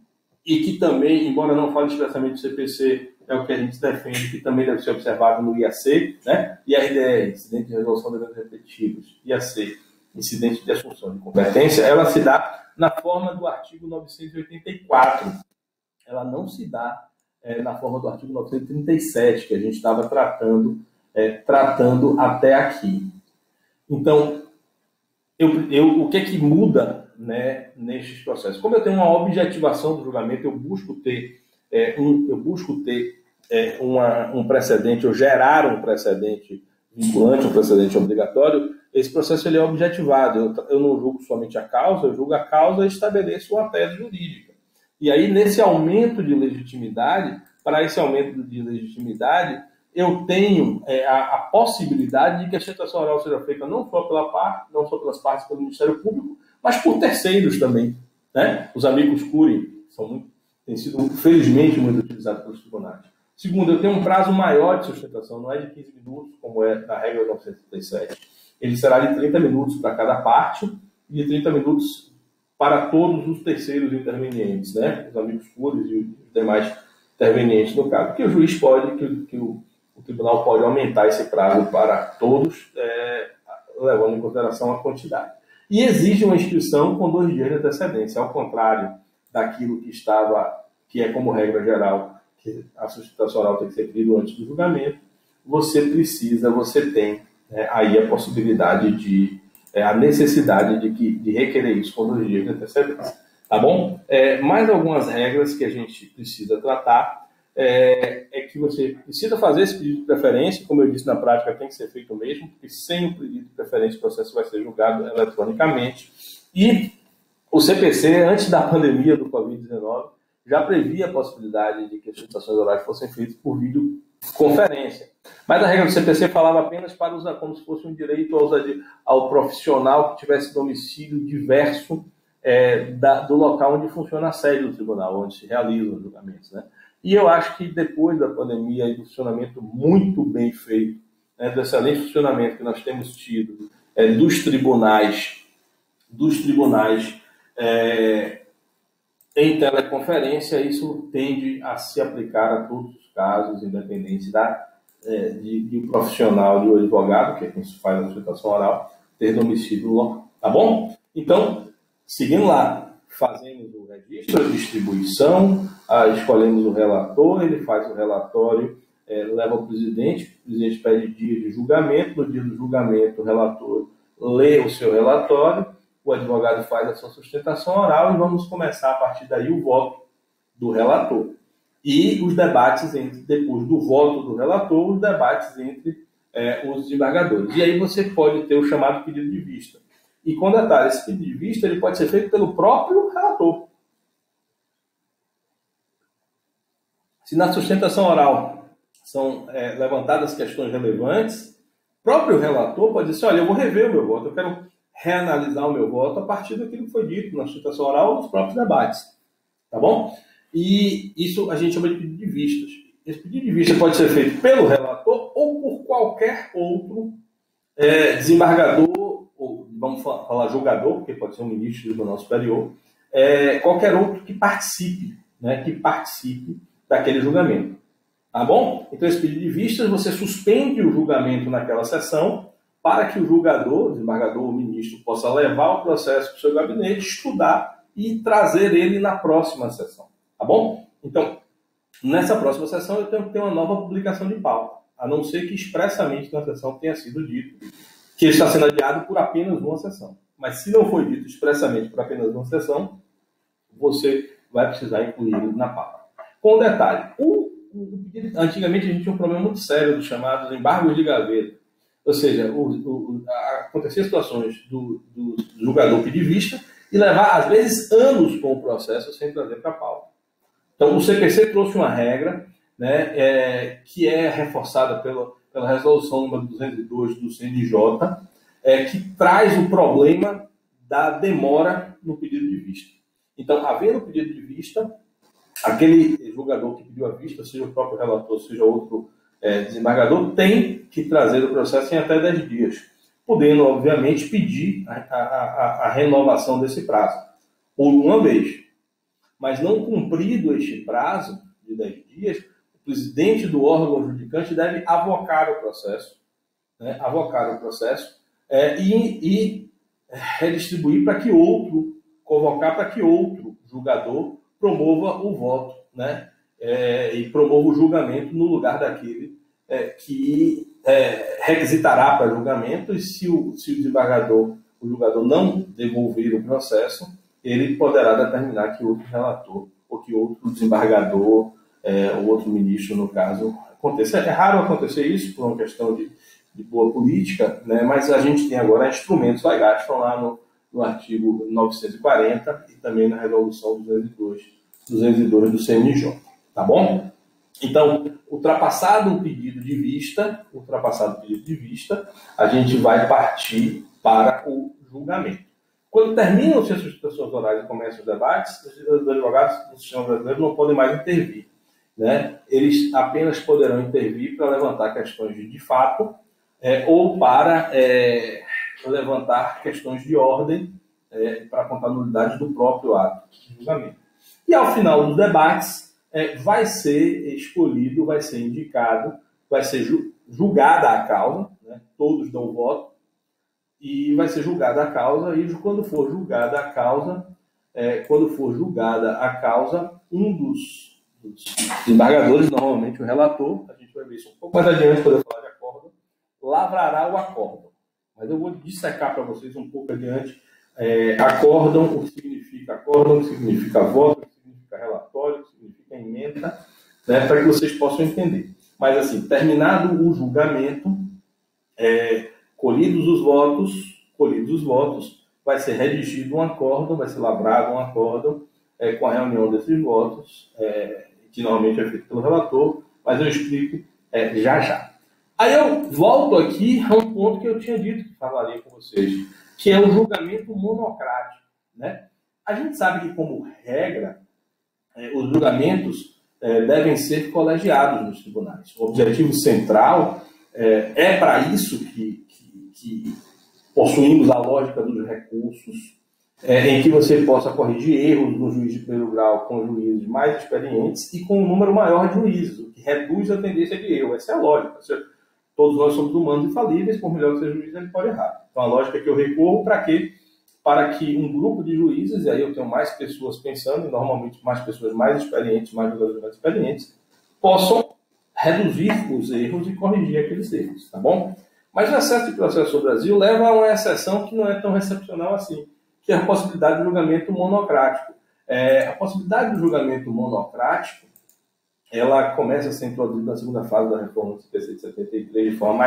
[SPEAKER 1] e que também, embora não fale expressamente do CPC, é o que a gente defende, que também deve ser observado no IAC, né? IRDR, Incidente de Resolução de Eventos Repetitivos, IAC, Incidente de Assunção de Competência, ela se dá na forma do artigo 984. Ela não se dá na forma do artigo 937, que a gente estava tratando até aqui. Então, o que é que muda, né, nestes processos? Como eu tenho uma objetivação do julgamento, eu busco ter um precedente, ou gerar um precedente vinculante, um precedente obrigatório, esse processo ele é objetivado. Eu não julgo somente a causa, eu julgo a causa e estabeleço uma tese jurídica. E aí, nesse aumento de legitimidade, para esse aumento de legitimidade, eu tenho a possibilidade de que a sustentação oral seja feita não só pelas partes pelo Ministério Público, mas por terceiros também. Né? Os amigos curiae têm sido, felizmente, muito utilizados pelos tribunais. Segundo, eu tenho um prazo maior de sustentação, não é de 15 minutos, como é na regra 977. Ele será de 30 minutos para cada parte e de 30 minutos para todos os terceiros intervenientes, né? Os amigos curiae e os demais intervenientes no caso. Que o juiz pode, que o tribunal pode aumentar esse prazo para todos, levando em consideração a quantidade. E exige uma inscrição com 2 dias de antecedência, ao contrário daquilo que é como regra geral, que a sustentação oral tem que ser pedida antes do julgamento. Você tem aí a possibilidade a necessidade de requerer isso com 2 dias de antecedência. Tá bom? Mais algumas regras que a gente precisa tratar que você precisa fazer esse pedido de preferência, como eu disse, na prática tem que ser feito mesmo, porque sem o pedido de preferência o processo vai ser julgado eletronicamente. E o CPC, antes da pandemia do Covid-19, já previa a possibilidade de que as sustentações orais fossem feitas por videoconferência. Mas a regra do CPC falava apenas para usar como se fosse um direito ao profissional que tivesse domicílio diverso do local onde funciona a sede do tribunal, onde se realizam os julgamentos, né? E eu acho que depois da pandemia e do funcionamento muito bem feito, do excelente funcionamento que nós temos tido dos tribunais em teleconferência, isso tende a se aplicar a todos os casos, independente de um profissional, de um advogado, que é quem faz a sustentação oral, ter domicílio no local. Tá bom? Então, seguindo lá, fazemos o registro, a distribuição, escolhemos o relator, ele faz o relatório, leva ao presidente, o presidente pede dia de julgamento, no dia do julgamento o relator lê o seu relatório, o advogado faz a sua sustentação oral e vamos começar a partir daí o voto do relator. E os debates, depois do voto do relator, os debates entre os desembargadores. E aí você pode ter o chamado pedido de vista. E com detalhe, esse pedido de vista ele pode ser feito pelo próprio relator. Se na sustentação oral são levantadas questões relevantes, o próprio relator pode dizer, olha, eu vou rever o meu voto, eu quero reanalisar o meu voto a partir daquilo que foi dito na sustentação oral ou nos próprios debates. Tá bom? E isso a gente chama de pedido de vistas. Esse pedido de vista pode ser feito pelo relator ou por qualquer outro desembargador, ou vamos falar julgador, porque pode ser um ministro do Tribunal Superior, qualquer outro que participe daquele julgamento. Tá bom? Então, esse pedido de vistas, você suspende o julgamento naquela sessão para que o julgador, o desembargador ou o ministro, possa levar o processo para o seu gabinete, estudar e trazer ele na próxima sessão. Tá bom? Então, nessa próxima sessão, eu tenho que ter uma nova publicação de pauta, a não ser que expressamente na sessão tenha sido dito que ele está sendo adiado por apenas uma sessão. Mas se não foi dito expressamente por apenas uma sessão, você vai precisar incluí-lo na pauta. Com detalhe, antigamente a gente tinha um problema muito sério dos chamados embargos de gaveta. Ou seja, acontecer situações do julgador pedir vista e levar, às vezes, anos com o processo sem trazer para a pauta. Então, o CPC trouxe uma regra, né, que é reforçada pela resolução número 202 do CNJ, que traz o problema da demora no pedido de vista. Então, havendo pedido de vista, aquele julgador que pediu a vista, seja o próprio relator, seja outro desembargador, tem que trazer o processo em até 10 dias, podendo, obviamente, pedir a renovação desse prazo, por uma vez. Mas não cumprido este prazo de 10 dias, o presidente do órgão judicante deve avocar o processo, e redistribuir para que convocar para que outro julgador promova o voto, né? E promova o julgamento no lugar daquele que requisitará para julgamento, e se o desembargador, o julgador não devolver o processo, ele poderá determinar que outro relator ou que outro desembargador, ou outro ministro, no caso, aconteça. É raro acontecer isso por uma questão de boa política, né? Mas a gente tem agora instrumentos legais, estão lá no artigo 940 e também na resolução 202 do CNJ, tá bom? Então, ultrapassado o pedido de vista, a gente vai partir para o julgamento. Quando terminam-se as sustentações orais e começam os debates, os advogados do sistema brasileiro não podem mais intervir, né? Eles apenas poderão intervir para levantar questões de fato ou para levantar questões de ordem para apontar nulidade do próprio ato de julgamento. E ao final dos debates, vai ser escolhido, vai ser indicado, vai ser julgada a causa, né? Todos dão voto, e vai ser julgada a causa, e quando for julgada a causa, um dos desembargadores, normalmente o relator, a gente vai ver isso um pouco mais adiante quando eu falar de acórdão, lavrará o acórdão. Mas eu vou dissecar para vocês um pouco adiante acórdão, o que significa acórdão, o que significa voto, o que significa relatório, o que significa emenda, né, para que vocês possam entender. Mas assim, terminado o julgamento, colhidos os votos, vai ser redigido um acórdão, vai ser lavrado um acórdão com a reunião desses votos, que normalmente é feito pelo relator, mas eu explico já já. Aí eu volto aqui a um ponto que eu tinha dito que falaria com vocês, que é o julgamento monocrático, né? A gente sabe que, como regra, os julgamentos devem ser colegiados nos tribunais. O objetivo central é para isso que possuímos a lógica dos recursos, em que você possa corrigir erros do juiz de primeiro grau com juízes mais experientes e com um número maior de juízes, o que reduz a tendência de erro. Essa é a lógica. Todos nós somos humanos e falíveis, por melhor que seja o juiz, ele pode errar. Então a lógica é que eu recorro para quê? Para que um grupo de juízes, e aí eu tenho mais pessoas pensando, e normalmente mais pessoas mais experientes, mais jogadores mais experientes, possam reduzir os erros e corrigir aqueles erros, tá bom? Mas o excesso de processo no Brasil leva a uma exceção que não é tão excepcional assim, que é a possibilidade de julgamento monocrático. A possibilidade do julgamento monocrático, ela começa a ser introduzida na segunda fase da reforma do CPC de 73 de forma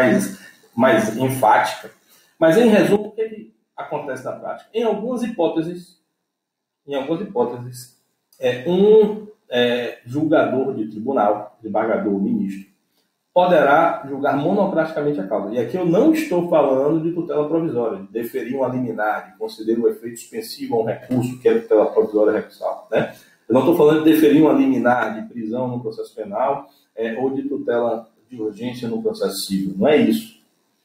[SPEAKER 1] mais enfática. Mas, em resumo, o que acontece na prática? Em algumas hipóteses, um julgador de tribunal, desembargador, ministro, poderá julgar monocraticamente a causa. E aqui eu não estou falando de tutela provisória, de deferir uma liminar, de conceder um efeito suspensivo a um recurso que é tutela provisória recursal, né? Eu não estou falando de deferir uma liminar de prisão no processo penal ou de tutela de urgência no processo civil. Não é isso.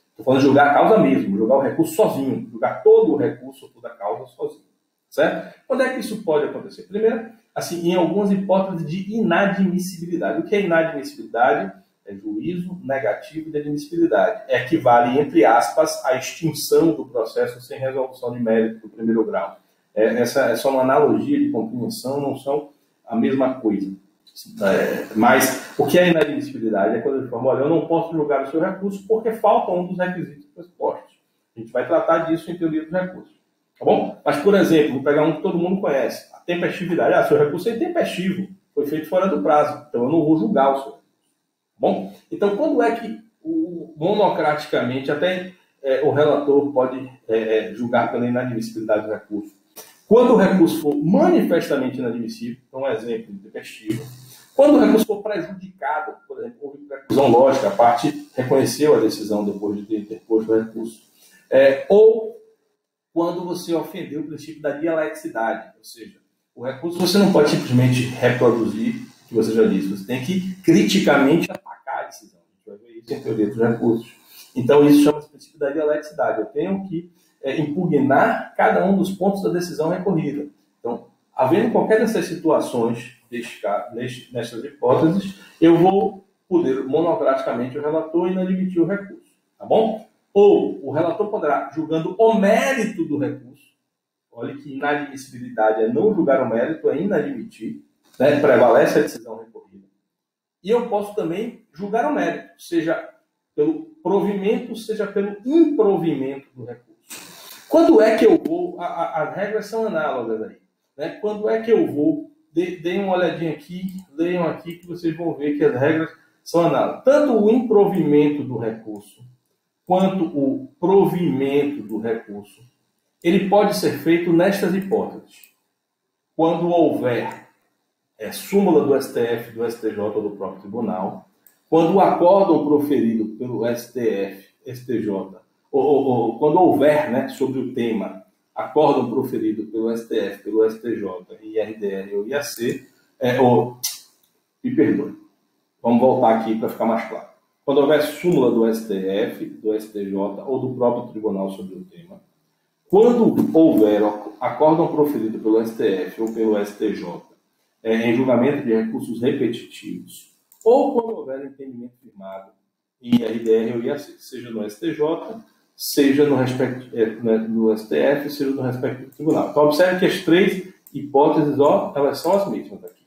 [SPEAKER 1] Estou falando de julgar a causa mesmo, julgar o recurso sozinho, julgar todo o recurso, toda a causa sozinho. Certo? Quando é que isso pode acontecer? Primeiro, assim, em algumas hipóteses de inadmissibilidade. O que é inadmissibilidade? É juízo negativo de admissibilidade. Equivale, entre aspas, à extinção do processo sem resolução de mérito do primeiro grau. Essa é só uma analogia de compreensão, não são a mesma coisa. Mas o que é inadmissibilidade? É quando ele fala, olha, eu não posso julgar o seu recurso porque falta um dos requisitos pressupostos. A gente vai tratar disso em teoria dos recursos. Tá bom? Mas, por exemplo, vou pegar um que todo mundo conhece. A tempestividade. Seu recurso é intempestivo. Foi feito fora do prazo. Então, eu não vou julgar o seu recurso. Tá bom? Então, quando é que monocraticamente até o relator pode julgar pela inadmissibilidade do recurso? Quando o recurso for manifestamente inadmissível, então um exemplo de tempestivo. Quando o recurso for prejudicado, por exemplo, houve preclusão lógica, a parte reconheceu a decisão depois de ter interposto o recurso. Ou quando você ofendeu o princípio da dialeticidade, ou seja, o recurso você não pode simplesmente reproduzir o que você já disse, você tem que criticamente atacar a decisão. A gente vai ver isso em teoria dos recursos. Então, isso chama-se princípio da dialeticidade. Eu tenho que impugnar cada um dos pontos da decisão recorrida. Então, havendo qualquer dessas situações, nestas hipóteses, eu vou poder monocraticamente o relator inadmitir o recurso. Tá bom? Ou o relator poderá, julgando o mérito do recurso, olha que inadmissibilidade é não julgar o mérito, é inadmitir, né? Prevalece a decisão recorrida. E eu posso também julgar o mérito, seja pelo provimento, seja pelo improvimento do recurso. Quando é que eu vou... As regras são análogas aí. Né? Quando é que eu vou... Deem uma olhadinha aqui, leiam aqui, que vocês vão ver que as regras são análogas. Tanto o improvimento do recurso, quanto o provimento do recurso, ele pode ser feito nestas hipóteses. Quando houver súmula do STF, do STJ ou do próprio tribunal, quando o acórdão proferido pelo STF, STJ, ou quando houver, né, sobre o tema, acórdão proferido pelo STF, pelo STJ, IRDR ou IAC, me perdoe, vamos voltar aqui para ficar mais claro. Quando houver súmula do STF, do STJ ou do próprio tribunal sobre o tema, quando houver acórdão proferido pelo STF ou pelo STJ em julgamento de recursos repetitivos, ou quando houver entendimento firmado em IRDR ou IAC, seja no STJ, seja no STF, seja no respectivo tribunal. Então, observe que as três hipóteses, elas são as mesmas aqui.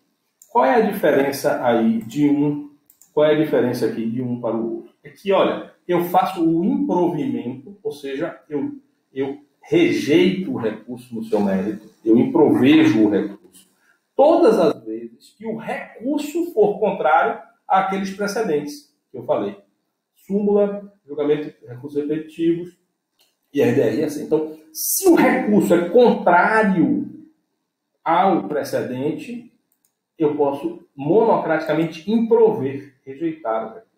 [SPEAKER 1] Qual é a diferença aí de um? Qual é a diferença aqui de um para o outro? É que, olha, eu faço o improvimento, ou seja, eu rejeito o recurso no seu mérito, eu improvejo o recurso, todas as vezes que o recurso for contrário àqueles precedentes que eu falei. Súmula, julgamento de recursos repetitivos, IRDR, assim. Então, se o recurso é contrário ao precedente, eu posso monocraticamente improver, rejeitar o recurso.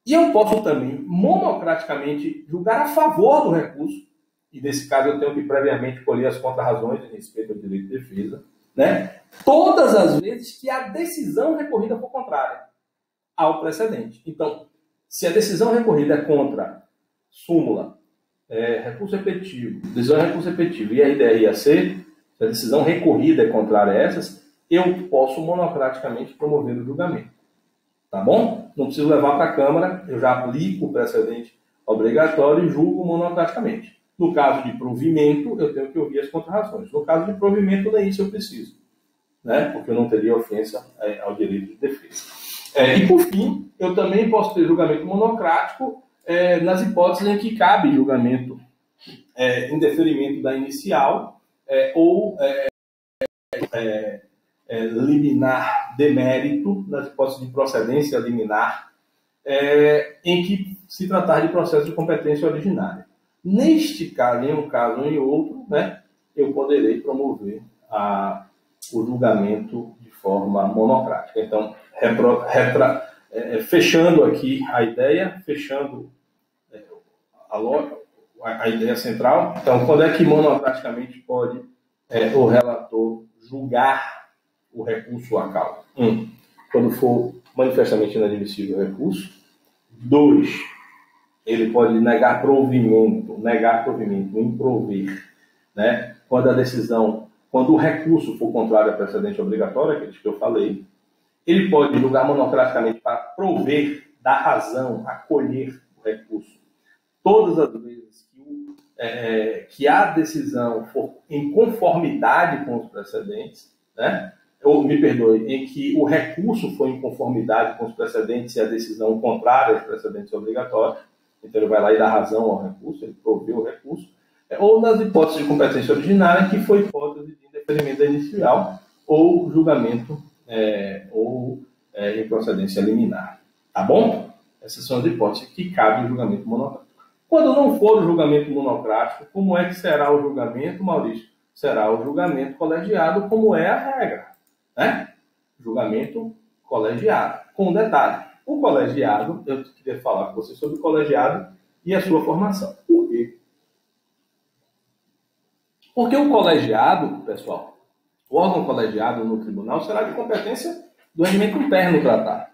[SPEAKER 1] E eu posso também monocraticamente julgar a favor do recurso, e nesse caso eu tenho que previamente colher as contrarrazões em respeito ao direito de defesa, né? Todas as vezes que a decisão recorrida for contrária ao precedente. Então, se a decisão recorrida é contra súmula, recurso repetitivo, decisão de recurso repetitivo e IRDR e IAC, se a decisão recorrida é contrária a essas, eu posso monocraticamente promover o julgamento. Tá bom? Não preciso levar para a Câmara, eu já aplico o precedente obrigatório e julgo monocraticamente. No caso de provimento, eu tenho que ouvir as contrarrazões. No caso de provimento, nem isso eu preciso, né? Porque eu não teria ofensa ao direito de defesa. E, por fim, eu também posso ter julgamento monocrático nas hipóteses em que cabe julgamento em deferimento da inicial ou liminar de mérito, nas hipóteses de procedência liminar, em que se tratar de processo de competência originária. Neste caso, em um caso ou em outro, né, eu poderei promover o julgamento de forma monocrática. Então, fechando aqui a ideia, fechando a ideia central. Então, quando é que monocraticamente pode o relator julgar o recurso à causa? Quando for manifestamente inadmissível o recurso. 2, ele pode negar provimento, improver, né? Quando o recurso for contrário a precedente obrigatório, aqueles que eu falei. Ele pode julgar monocraticamente para prover, dar razão, acolher o recurso. Todas as vezes que a decisão for em conformidade com os precedentes, né? Em que o recurso for em conformidade com os precedentes e a decisão contrária aos precedentes obrigatórios, então ele vai lá e dá razão ao recurso, ele proveu o recurso, ou nas hipóteses de competência originária, que foi hipótese de indeferimento inicial ou julgamento em procedência liminar. Tá bom? Essas são as hipóteses que cabe o julgamento monocrático. Quando não for o julgamento monocrático, como é que será o julgamento, Maurício? Será o julgamento colegiado, como é a regra, né? Julgamento colegiado. Com um detalhe, o colegiado, eu queria falar com você sobre o colegiado e a sua formação. Por quê? Porque o colegiado, pessoal, o órgão colegiado no tribunal será de competência do regimento interno tratar.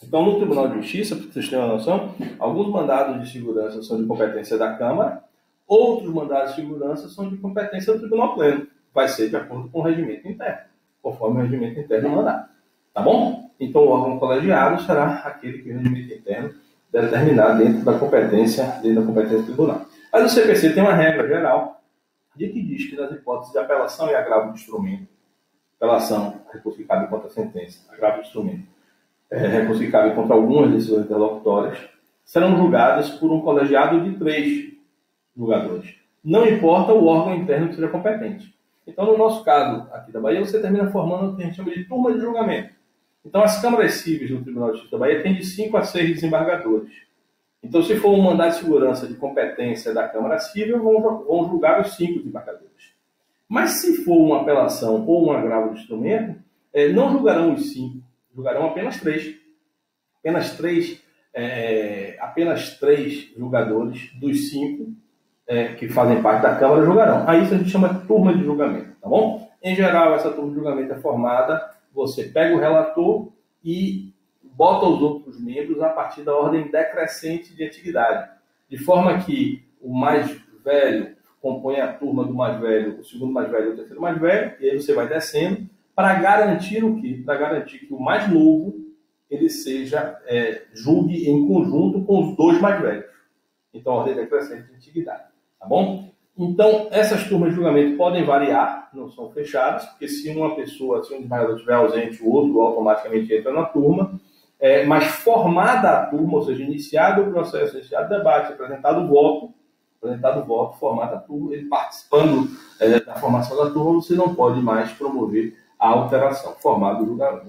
[SPEAKER 1] Então, no Tribunal de Justiça, para vocês terem uma noção, alguns mandados de segurança são de competência da Câmara, outros mandados de segurança são de competência do Tribunal Pleno. Vai ser de acordo com o regimento interno, conforme o regimento interno mandar. Tá bom? Então, o órgão colegiado será aquele que o regimento interno determinar dentro da competência do tribunal. Mas o CPC tem uma regra geral de que diz que nas hipóteses de apelação e agravo de instrumento, apelação, recurso que cabe contra a sentença, agravo de instrumento, recurso que cabe contra algumas decisões interlocutórias, serão julgadas por um colegiado de 3 julgadores. Não importa o órgão interno que seja competente. Então, no nosso caso aqui da Bahia, você termina formando o que a gente chama de turma de julgamento. Então, as câmaras cíveis do Tribunal de Justiça da Bahia têm de 5 a 6 desembargadores. Então, se for um mandado de segurança de competência da Câmara Civil, vão julgar os 5 desembargadores. Mas se for uma apelação ou um agravo de instrumento, não julgarão os 5, julgarão apenas 3. Apenas três julgadores dos 5 que fazem parte da Câmara julgarão. Aí isso a gente chama de turma de julgamento, tá bom? Em geral, essa turma de julgamento é formada, você pega o relator e bota os outros membros a partir da ordem decrescente de antiguidade, de forma que o mais velho compõe a turma do mais velho, o segundo mais velho e o terceiro mais velho, e aí você vai descendo, para garantir o quê? Para garantir que o mais novo ele julgue em conjunto com os 2 mais velhos. Então, a ordem decrescente de antiguidade, tá bom? Então, essas turmas de julgamento podem variar, não são fechadas, porque se um desembargador estiver ausente, o outro automaticamente entra na turma, mas formada a turma, ou seja, iniciado o processo, iniciado o debate, apresentado o voto, formada a turma, ele participando da formação da turma, você não pode mais promover a alteração. Formado a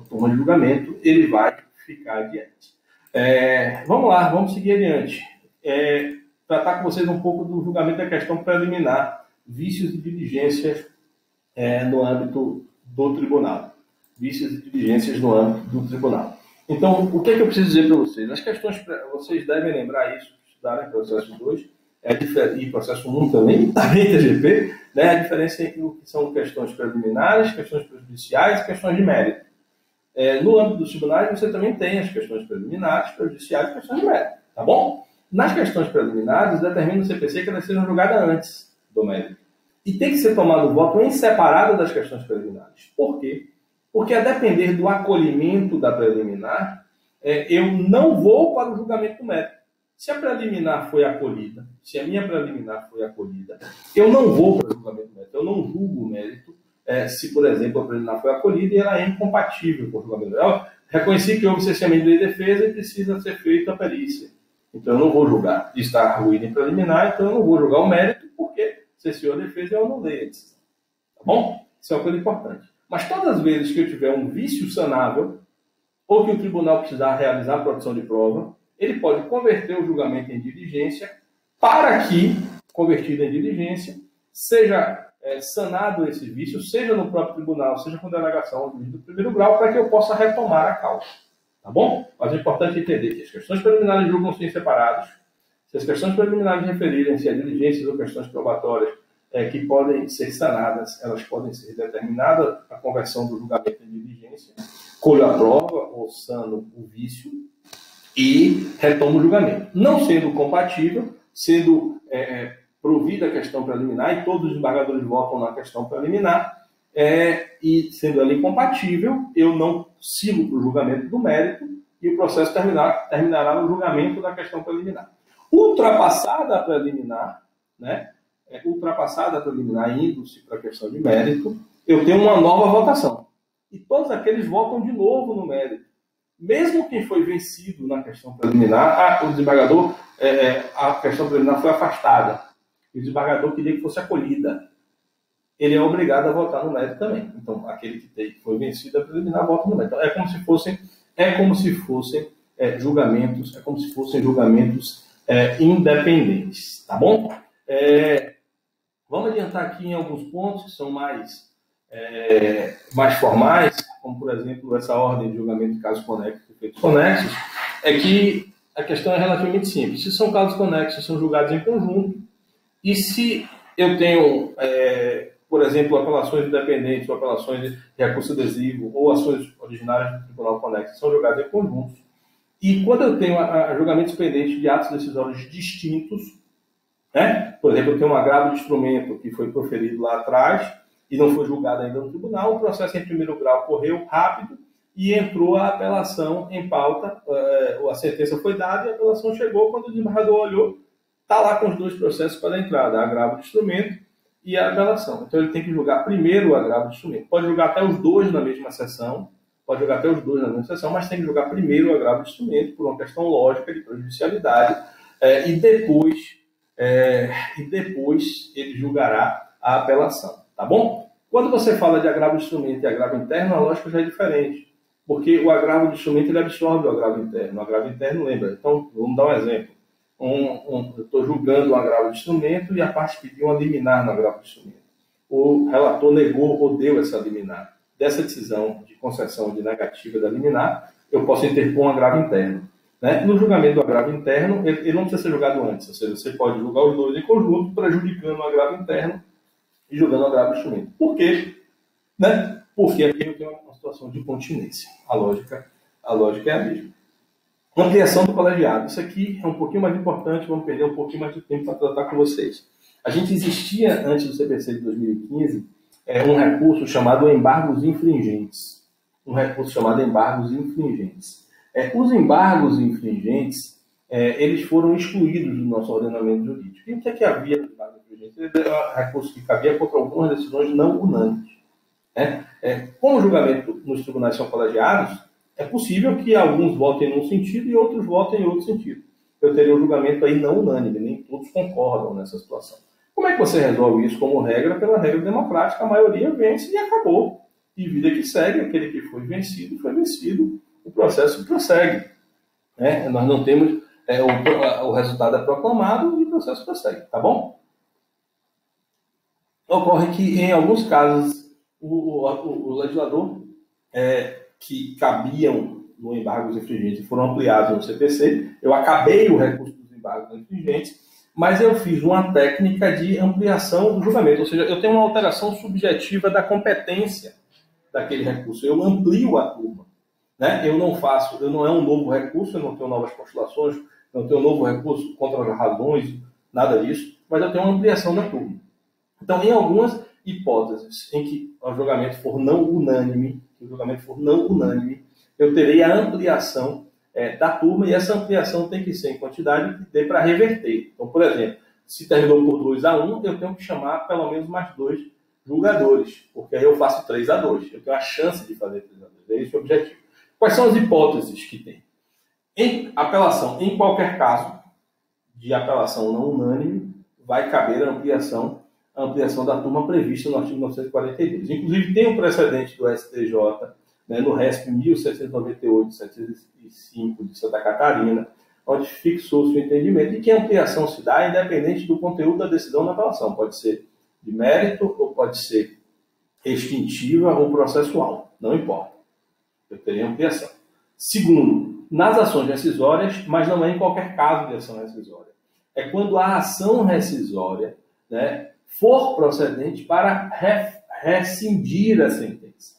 [SPEAKER 1] turma de julgamento, ele vai ficar adiante. Vamos lá, vamos seguir adiante. Tratar com vocês um pouco do julgamento da questão preliminar, vícios e diligências no âmbito do tribunal. Vícios e diligências no âmbito do tribunal. Então, o que eu preciso dizer para vocês? As questões, vocês devem lembrar isso, estudarem processo 2, e processo 1 também TGP, né? A diferença entre o que são questões preliminares, questões prejudiciais e questões de mérito. No âmbito dos tribunais, você também tem as questões preliminares, prejudiciais e questões de mérito, tá bom? Nas questões preliminares, determina o CPC que elas sejam julgadas antes do mérito. E tem que ser tomado o voto em separado das questões preliminares. Por quê? Porque, a depender do acolhimento da preliminar, eu não vou para o julgamento do mérito. Se a preliminar foi acolhida, se a minha preliminar foi acolhida, eu não vou para o julgamento do mérito. Eu não julgo o mérito se, por exemplo, a preliminar foi acolhida e ela é incompatível com o julgamento. Eu reconheci que houve cerceamento de defesa e precisa ser feita a perícia. Então, eu não vou julgar. Está ruído em preliminar, então eu não vou julgar o mérito, porque cesseou a defesa e eu não dei a decisão. Tá bom? Isso é uma coisa importante. Mas todas as vezes que eu tiver um vício sanável, ou que o tribunal precisar realizar a produção de prova, ele pode converter o julgamento em diligência para que, convertido em diligência, seja sanado esse vício, seja no próprio tribunal, seja com delegação do juiz do primeiro grau, para que eu possa retomar a causa. Tá bom? Mas é importante entender que as questões preliminares julgam-se separados. Se as questões preliminares referirem-se a diligências ou questões probatórias que podem ser sanadas, elas podem ser determinadas a conversão do julgamento em diligência, colho a prova ou sano o vício e retomo o julgamento. Não sendo compatível, sendo provida a questão preliminar, e todos os desembargadores votam na questão preliminar, e sendo ela incompatível, eu não sigo para o julgamento do mérito e o processo terminará no julgamento da questão preliminar. Ultrapassada a preliminar, indo-se para a questão de mérito, eu tenho uma nova votação. E todos aqueles votam de novo no mérito. Mesmo quem foi vencido na questão preliminar, o desembargador, a questão preliminar foi afastada. E o desembargador queria que fosse acolhida. Ele é obrigado a votar no mérito também. Então, aquele que foi vencido a preliminar vota no mérito. Então, é como se fossem julgamentos independentes, tá bom? Vamos adiantar aqui em alguns pontos que são mais formais, como, por exemplo, essa ordem de julgamento de casos conexos e efeitos conexos, que a questão é relativamente simples. Se são casos conexos, são julgados em conjunto, e se eu tenho, por exemplo, apelações independentes, ou apelações de recurso adesivo, ou ações originárias do Tribunal Conexo, são julgadas em conjunto. E quando eu tenho julgamentos pendentes de atos decisórios distintos, por exemplo, eu tenho um agravo de instrumento que foi proferido lá atrás e não foi julgado ainda no tribunal, o processo em primeiro grau correu rápido e entrou a apelação em pauta, a sentença foi dada e a apelação chegou. Quando o desembargador olhou, está lá com os 2 processos para a entrada, agravo de instrumento e a apelação. Então ele tem que julgar primeiro o agravo de instrumento. Pode julgar até os 2 na mesma sessão, mas tem que julgar primeiro o agravo de instrumento por uma questão lógica de prejudicialidade, e depois ele julgará a apelação, tá bom? Quando você fala de agravo de instrumento e agravo interno, a lógica já é diferente. Porque o agravo do instrumento ele absorve o agravo interno. O agravo interno lembra. Então, vamos dar um exemplo. Eu estou julgando o agravo do instrumento e a parte pediu uma liminar no agravo do instrumento. O relator negou ou deu essa liminar. Dessa decisão de concessão de negativa da liminar, eu posso interpor um agravo interno. Né? No julgamento do agravo interno, ele não precisa ser julgado antes. Ou seja, você pode julgar os dois em conjunto, prejudicando o agravo interno e julgando o agravo do instrumento. Por quê? Né? Porque aqui eu tenho uma situação de continência. A lógica é a mesma. Ampliação do colegiado. Isso aqui é um pouquinho mais importante, vamos perder um pouquinho mais de tempo para tratar com vocês. A gente existia, antes do CPC de 2015, um recurso chamado embargos infringentes. Os embargos infringentes, eles foram excluídos do nosso ordenamento jurídico. E o que é que havia nos embargos infringentes? Ele era um recurso que cabia contra algumas decisões não unânimes. Como o julgamento nos tribunais são colegiados, é possível que alguns votem num sentido e outros votem em outro sentido. Eu teria um julgamento aí não unânime, nem todos concordam nessa situação. Como é que você resolve isso como regra? Pela regra democrática, a maioria vence e acabou. E vida que segue, aquele que foi vencido, o processo prossegue. Nós não temos, o resultado é proclamado e o processo prossegue, tá bom? Ocorre que, em alguns casos, o legislador que cabiam no embargos infringentes foram ampliados no CPC. Eu acabei o recurso dos embargos infringentes, mas eu fiz uma técnica de ampliação do julgamento, ou seja, eu tenho uma alteração subjetiva da competência daquele recurso. Eu amplio a turma. Eu não é um novo recurso, eu não tenho novas postulações, eu não tenho um novo recurso contra as razões, nada disso, mas eu tenho uma ampliação da turma. Então, em algumas hipóteses em que o julgamento for não unânime, eu terei a ampliação da turma, e essa ampliação tem que ser em quantidade que dê para reverter. Então, por exemplo, se terminou por 2-1, eu tenho que chamar pelo menos mais 2 julgadores, porque aí eu faço 3-2. Eu tenho a chance de fazer 3-2. É esse o objetivo. Quais são as hipóteses que tem? Em apelação, em qualquer caso de apelação não unânime, vai caber a ampliação da turma prevista no artigo 942. Inclusive, tem um precedente do STJ, no RESP 1798-705 de Santa Catarina, onde fixou-se o entendimento de que a ampliação se dá independente do conteúdo da decisão da apelação. Pode ser de mérito, ou pode ser extintiva ou processual. Não importa. Eu teria ampliação. Segundo, nas ações rescisórias, mas não é em qualquer caso de ação rescisória. É quando a ação rescisória for procedente para rescindir a sentença.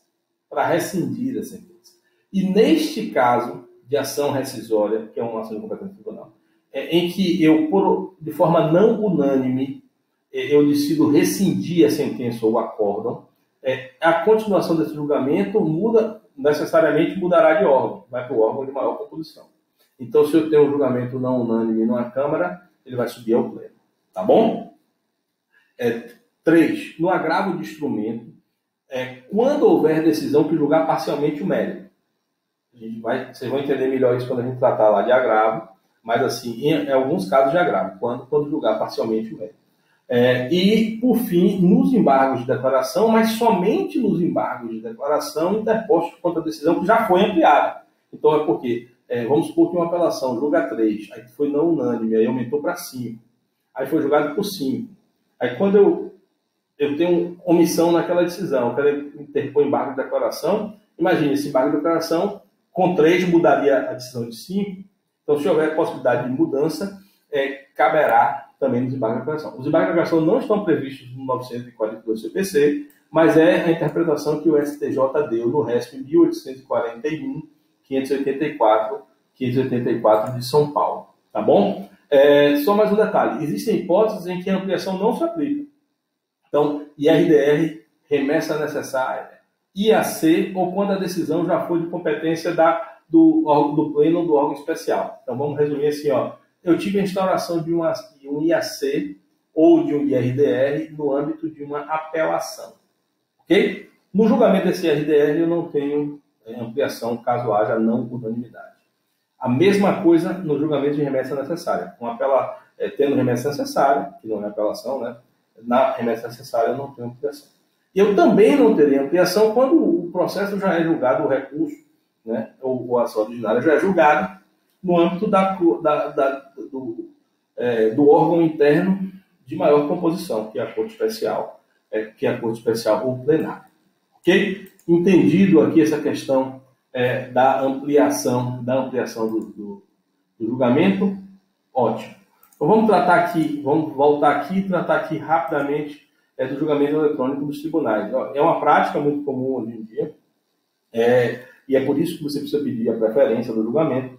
[SPEAKER 1] E neste caso de ação rescisória, que é uma ação de competência tribunal, em que eu, de forma não unânime, eu decido rescindir a sentença ou o acórdão, a continuação desse julgamento necessariamente mudará de órgão, vai para o órgão de maior composição. Então, se eu tenho um julgamento não unânime numa Câmara, ele vai subir ao pleno. Tá bom? 3. No agravo de instrumento, quando houver decisão que julgar parcialmente o mérito. Vocês vão entender melhor isso quando a gente tratar lá de agravo, mas assim, em alguns casos de agravo, quando julgar parcialmente o mérito. E, por fim, nos embargos de declaração, mas somente nos embargos de declaração interpostos contra a decisão que já foi ampliada. Então, é porque, vamos supor que uma apelação julga 3, aí foi não unânime, aí aumentou para 5, aí foi julgado por 5. Aí, quando eu tenho omissão naquela decisão, eu quero interpor embargo de declaração, imagine, esse embargo de declaração, com 3 mudaria a decisão de 5, então, se houver possibilidade de mudança, caberá também nos embargos de declaração. Os embargos de declaração não estão previstos no 942 CPC, mas é a interpretação que o STJ deu no RESP 1841-584 de São Paulo. Tá bom? Só mais um detalhe. Existem hipóteses em que a ampliação não se aplica. Então, IRDR, remessa necessária, IAC, ou quando a decisão já foi de competência do pleno ou do órgão especial. Então, vamos resumir assim, eu tive a instauração de um IAC ou de um IRDR no âmbito de uma apelação. Ok? No julgamento desse IRDR, eu não tenho ampliação caso haja não unanimidade. A mesma coisa no julgamento de remessa necessária. Tendo remessa necessária, que não é apelação, na remessa necessária eu não tenho ampliação. Eu também não teria ampliação quando o processo já é julgado, o recurso né, ou a ação originária já é julgada no âmbito do órgão interno de maior composição, que é a Corte Especial, ou plenário. Ok? Entendido aqui essa questão da ampliação do julgamento? Ótimo. Então vamos voltar aqui e tratar aqui rapidamente do julgamento eletrônico dos tribunais. É uma prática muito comum hoje em dia, e é por isso que você precisa pedir a preferência do julgamento,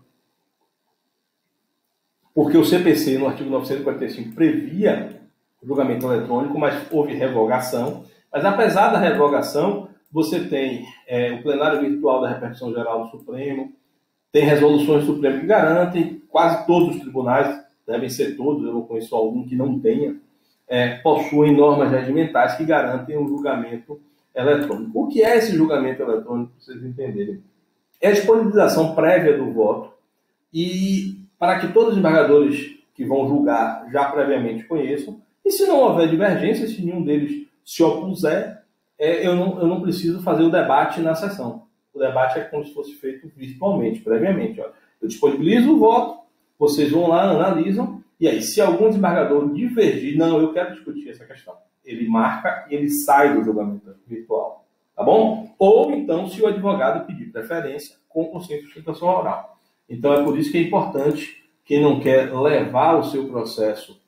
[SPEAKER 1] porque o CPC, no artigo 945, previa o julgamento eletrônico, mas houve revogação. Mas apesar da revogação, você tem o plenário virtual da repercussão geral do Supremo, tem resoluções do Supremo que garantem, quase todos os tribunais, devem ser todos, eu não conheço algum que não tenha, possuem normas regimentais que garantem um julgamento eletrônico. O que é esse julgamento eletrônico, para vocês entenderem? É a disponibilização prévia do voto, e para que todos os embargadores que vão julgar já previamente conheçam, e se não houver divergência, se nenhum deles se opuser, eu não preciso fazer o debate na sessão. O debate é como se fosse feito virtualmente, previamente. Ó. Eu disponibilizo o voto, vocês vão lá, analisam, e aí, se algum desembargador divergir, não, eu quero discutir essa questão, ele marca e ele sai do julgamento virtual. Tá bom? Ou então, se o advogado pedir preferência, com consciência de sustentação oral. Então, é por isso que é importante, quem não quer levar o seu processo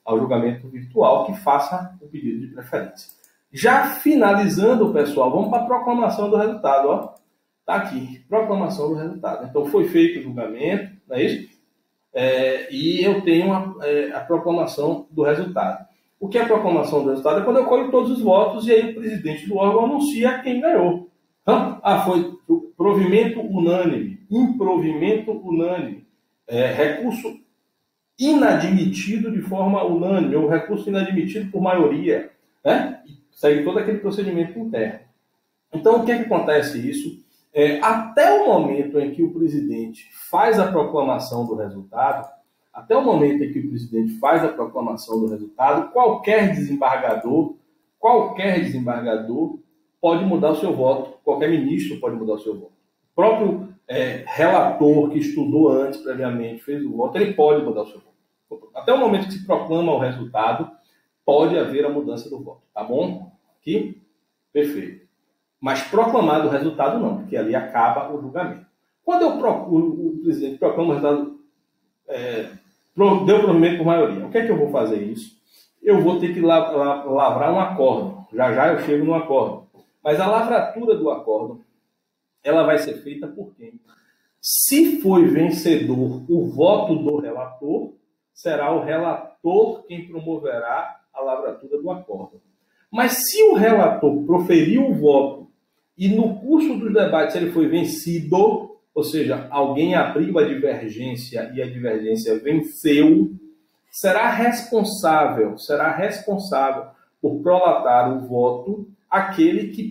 [SPEAKER 1] ao julgamento virtual, que faça o pedido de preferência. Já finalizando, pessoal, vamos para a proclamação do resultado. Ó. Tá aqui, proclamação do resultado. Então, foi feito o julgamento, não é isso? E eu tenho a proclamação do resultado. O que é a proclamação do resultado? É quando eu colho todos os votos e aí o presidente do órgão anuncia quem ganhou. Então, foi provimento unânime, improvimento unânime, recurso inadmitido de forma unânime, ou recurso inadmitido por maioria, né? E segue todo aquele procedimento interno. Então, o que é que acontece isso? Até o momento em que o presidente faz a proclamação do resultado, qualquer desembargador pode mudar o seu voto, qualquer ministro pode mudar o seu voto. O próprio relator que estudou antes, previamente, fez o voto, ele pode mudar o seu voto. Até o momento que se proclama o resultado, pode haver a mudança do voto. Tá bom? Aqui? Perfeito. Mas proclamado o resultado não, porque ali acaba o julgamento. Quando o presidente proclama o resultado, deu provimento por maioria. O que é que eu vou fazer isso? Eu vou ter que lavrar um acórdão. Já eu chego no acórdão. Mas a lavratura do acórdão, ela vai ser feita por quem? Se foi vencedor o voto do relator, será o relator quem promoverá a lavratura do acórdão. Mas se o relator proferiu o voto e no curso dos debates ele foi vencido, ou seja, alguém abriu a divergência e a divergência venceu, será responsável por prolatar o voto aquele que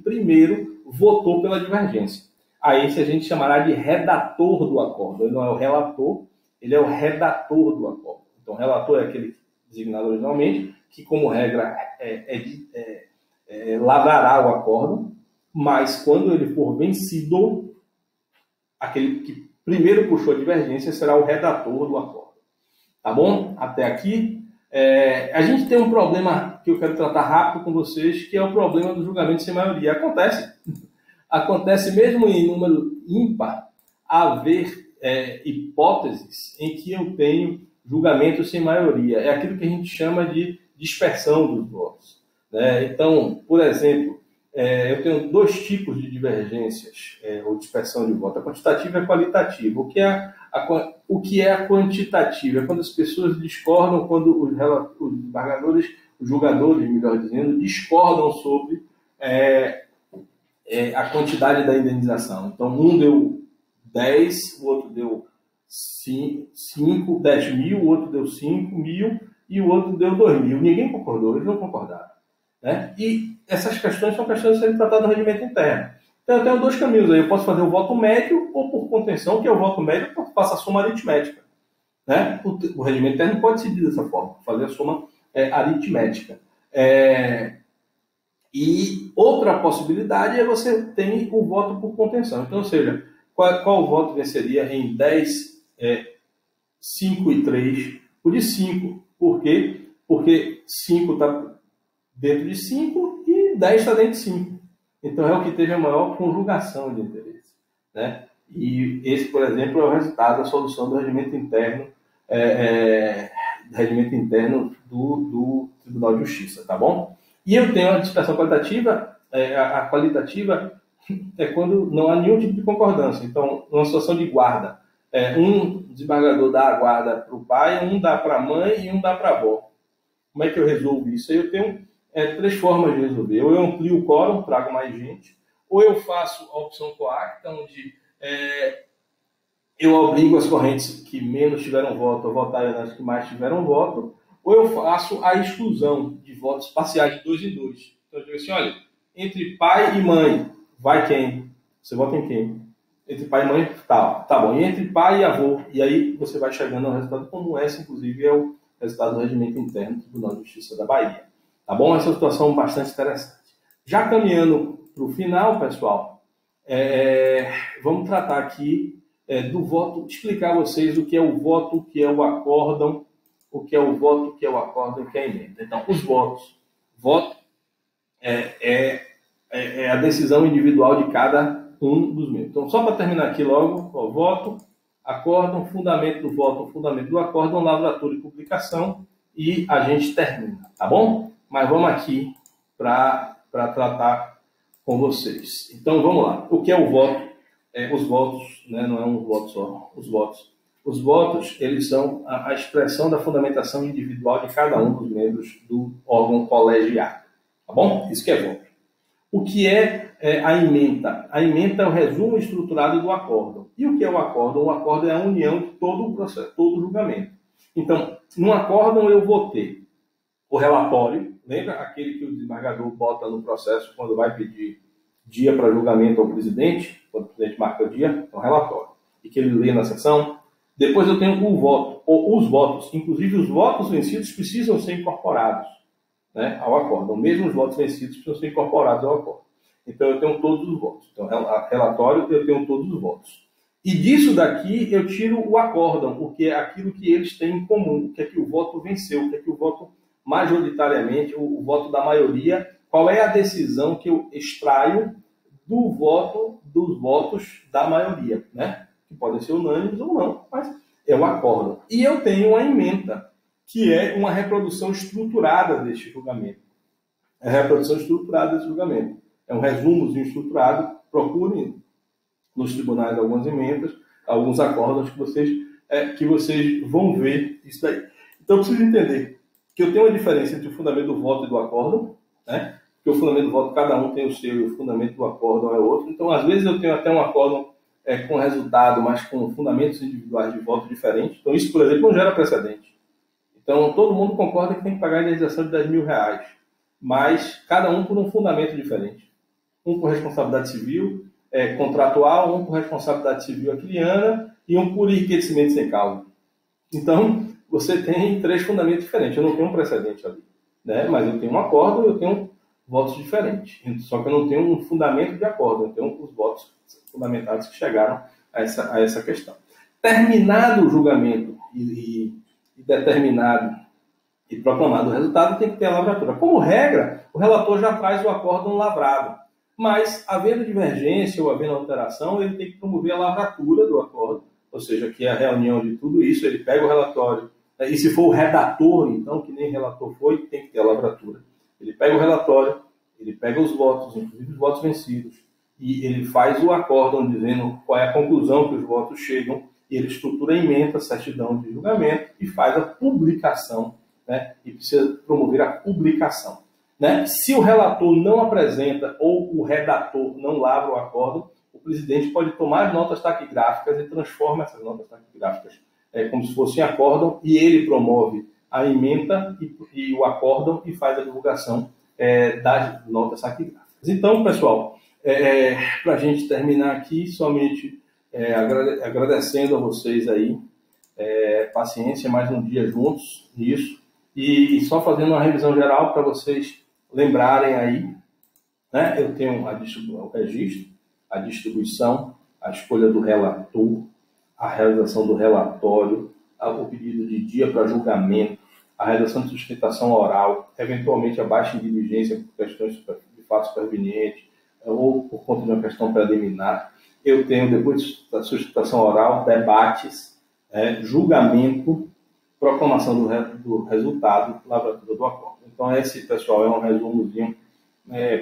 [SPEAKER 1] primeiro votou pela divergência. A esse a gente chamará de redator do acordo. Ele não é o relator, ele é o redator do acordo. Então, o relator é aquele designado originalmente, que, como regra, lavrará o acordo, mas quando ele for vencido, aquele que primeiro puxou a divergência será o redator do acordo. Tá bom? Até aqui. A gente tem um problema que eu quero tratar rápido com vocês, que é o problema do julgamento sem maioria. Acontece mesmo em número ímpar haver hipóteses em que eu tenho julgamento sem maioria. É aquilo que a gente chama de dispersão dos votos. Né? Então, por exemplo, eu tenho dois tipos de divergências ou dispersão de voto. A quantitativa e a qualitativa. O que é a quantitativa? É quando as pessoas discordam, quando os julgadores, melhor dizendo, discordam sobre a quantidade da indenização. Então, um deu 10, o outro deu 10 mil, o outro deu 5 mil e o outro deu 2 mil. Ninguém concordou, eles não concordaram. Né? E essas questões são questões a serem tratadas no regimento interno. Então, eu tenho dois caminhos aí. Eu posso fazer o voto médio ou por contenção, que é o voto médio, eu faço a soma aritmética. Né? O regimento interno pode decidir dessa forma, fazer a soma aritmética. E outra possibilidade é você ter o voto por contenção. Então, ou seja, qual voto venceria em 10, 5 e 3? O de 5. Por quê? Porque 5 está dentro de 5 e 10 está dentro de 5. Então é o que teve a maior conjugação de interesse, né? E esse, por exemplo, é o resultado da solução do regimento interno, do Tribunal de Justiça, tá bom? E eu tenho a dispersão qualitativa, a qualitativa é quando não há nenhum tipo de concordância. Então, numa situação de guarda, um desembargador dá a guarda para o pai, um dá para a mãe e um dá para a avó. Como é que eu resolvo isso? Eu tenho três formas de resolver. Ou eu amplio o quórum, trago mais gente, ou eu faço a opção coacta, onde eu obrigo as correntes que menos tiveram voto a votarem nas que mais tiveram voto, ou eu faço a exclusão de votos parciais de 2 em 2. Então eu digo assim, olha, entre pai e mãe, vai quem? Você vota em quem? Entre pai e mãe, tá bom. E entre pai e avô, e aí você vai chegando ao resultado, como esse, inclusive, é o resultado do regimento interno do Tribunal de Justiça da Bahia. Tá bom? Essa é uma situação bastante interessante. Já caminhando para o final, pessoal, vamos tratar aqui do voto, explicar a vocês o que é o voto, o que é o acórdão, o que é o voto, o que é o acórdão e o que é a emenda. Então, os votos. Voto é a decisão individual de cada um dos membros. Então, só para terminar aqui logo, voto, acórdão, fundamento do voto, fundamento do acórdão, lavratura e publicação, e a gente termina, tá bom? Mas vamos aqui para tratar com vocês. Então, vamos lá. O que é o voto? Os votos, né, não é um voto só, os votos. Os votos, eles são a expressão da fundamentação individual de cada um dos membros do órgão colegiado. Tá bom? Isso que é voto. O que é a ementa? A ementa é o resumo estruturado do acórdão. E o que é o acórdão? O acórdão é a união de todo o processo, todo o julgamento. Então, no acórdão eu vou ter o relatório, lembra aquele que o desembargador bota no processo quando vai pedir dia para julgamento ao presidente, quando o presidente marca o dia, é um relatório, e que ele lê na sessão. Depois eu tenho o voto, ou os votos, inclusive os votos vencidos precisam ser incorporados, né, ao acórdão. Mesmo os votos vencidos precisam ser incorporados ao acórdão. Então eu tenho todos os votos. Então, relatório, eu tenho todos os votos. E disso daqui eu tiro o acórdão, o que é aquilo que eles têm em comum, o que é que o voto venceu, o que é que o voto majoritariamente, o voto da maioria, qual é a decisão que eu extraio do voto, dos votos da maioria, né? Que podem ser unânimes ou não, mas é o acórdão. E eu tenho a ementa, que é uma reprodução estruturada deste julgamento. É a reprodução estruturada desse julgamento. É um resumozinho estruturado. Procurem nos tribunais algumas emendas, alguns acórdãos que vocês vão ver isso daí. Então, eu preciso entender que eu tenho uma diferença entre o fundamento do voto e do acórdão, né? Porque o fundamento do voto, cada um tem o seu, e o fundamento do acórdão é outro. Então, às vezes, eu tenho até um acórdão com resultado, mas com fundamentos individuais de voto diferentes. Então, isso, por exemplo, não gera precedente. Então, todo mundo concorda que tem que pagar a indenização de R$10.000, mas cada um por um fundamento diferente. Um por responsabilidade civil contratual, um por responsabilidade civil aquiliana e um por enriquecimento sem causa. Então, você tem 3 fundamentos diferentes. Eu não tenho um precedente ali, né? Mas eu tenho um acordo e eu tenho votos diferentes. Só que eu não tenho um fundamento de acordo, eu tenho os votos fundamentados que chegaram a essa questão. Terminado o julgamento e determinado e proclamado o resultado, tem que ter a lavratura. Como regra, o relator já traz o acórdão lavrado. Mas, havendo divergência ou havendo alteração, ele tem que promover a lavratura do acordo, ou seja, que é a reunião de tudo isso, ele pega o relatório, e se for o redator, então, que nem relator foi, tem que ter a lavratura. Ele pega o relatório, ele pega os votos, inclusive os votos vencidos, e ele faz o acórdão dizendo qual é a conclusão que os votos chegam, e ele estrutura a ementa, certidão de julgamento, e faz a publicação, né? E precisa promover a publicação. Né? Se o relator não apresenta ou o redator não lavra o acórdão, o presidente pode tomar as notas taquigráficas e transforma essas notas taquigráficas como se fossem acórdão, e ele promove a ementa e o acórdão e faz a divulgação das notas taquigráficas. Então, pessoal, para a gente terminar aqui, somente agradecendo a vocês aí, paciência, mais um dia juntos nisso, e só fazendo uma revisão geral para vocês lembrarem aí né? Eu tenho o registro, a distribuição, a escolha do relator, a realização do relatório, o pedido de dia para julgamento, a redação de sustentação oral, eventualmente a baixa em diligência por questões de fato superveniente ou por conta de uma questão preliminar. Eu tenho, depois da sustentação oral, debates, julgamento, proclamação do resultado, lavratura do acordo. Então, esse, pessoal, é um resumozinho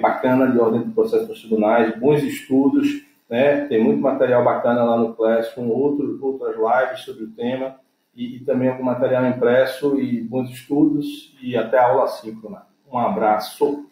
[SPEAKER 1] bacana de ordem do processo dos tribunais, bons estudos, né? Tem muito material bacana lá no Classroom, outras lives sobre o tema, e também algum material impresso e bons estudos, e até a aula síncrona. Um abraço!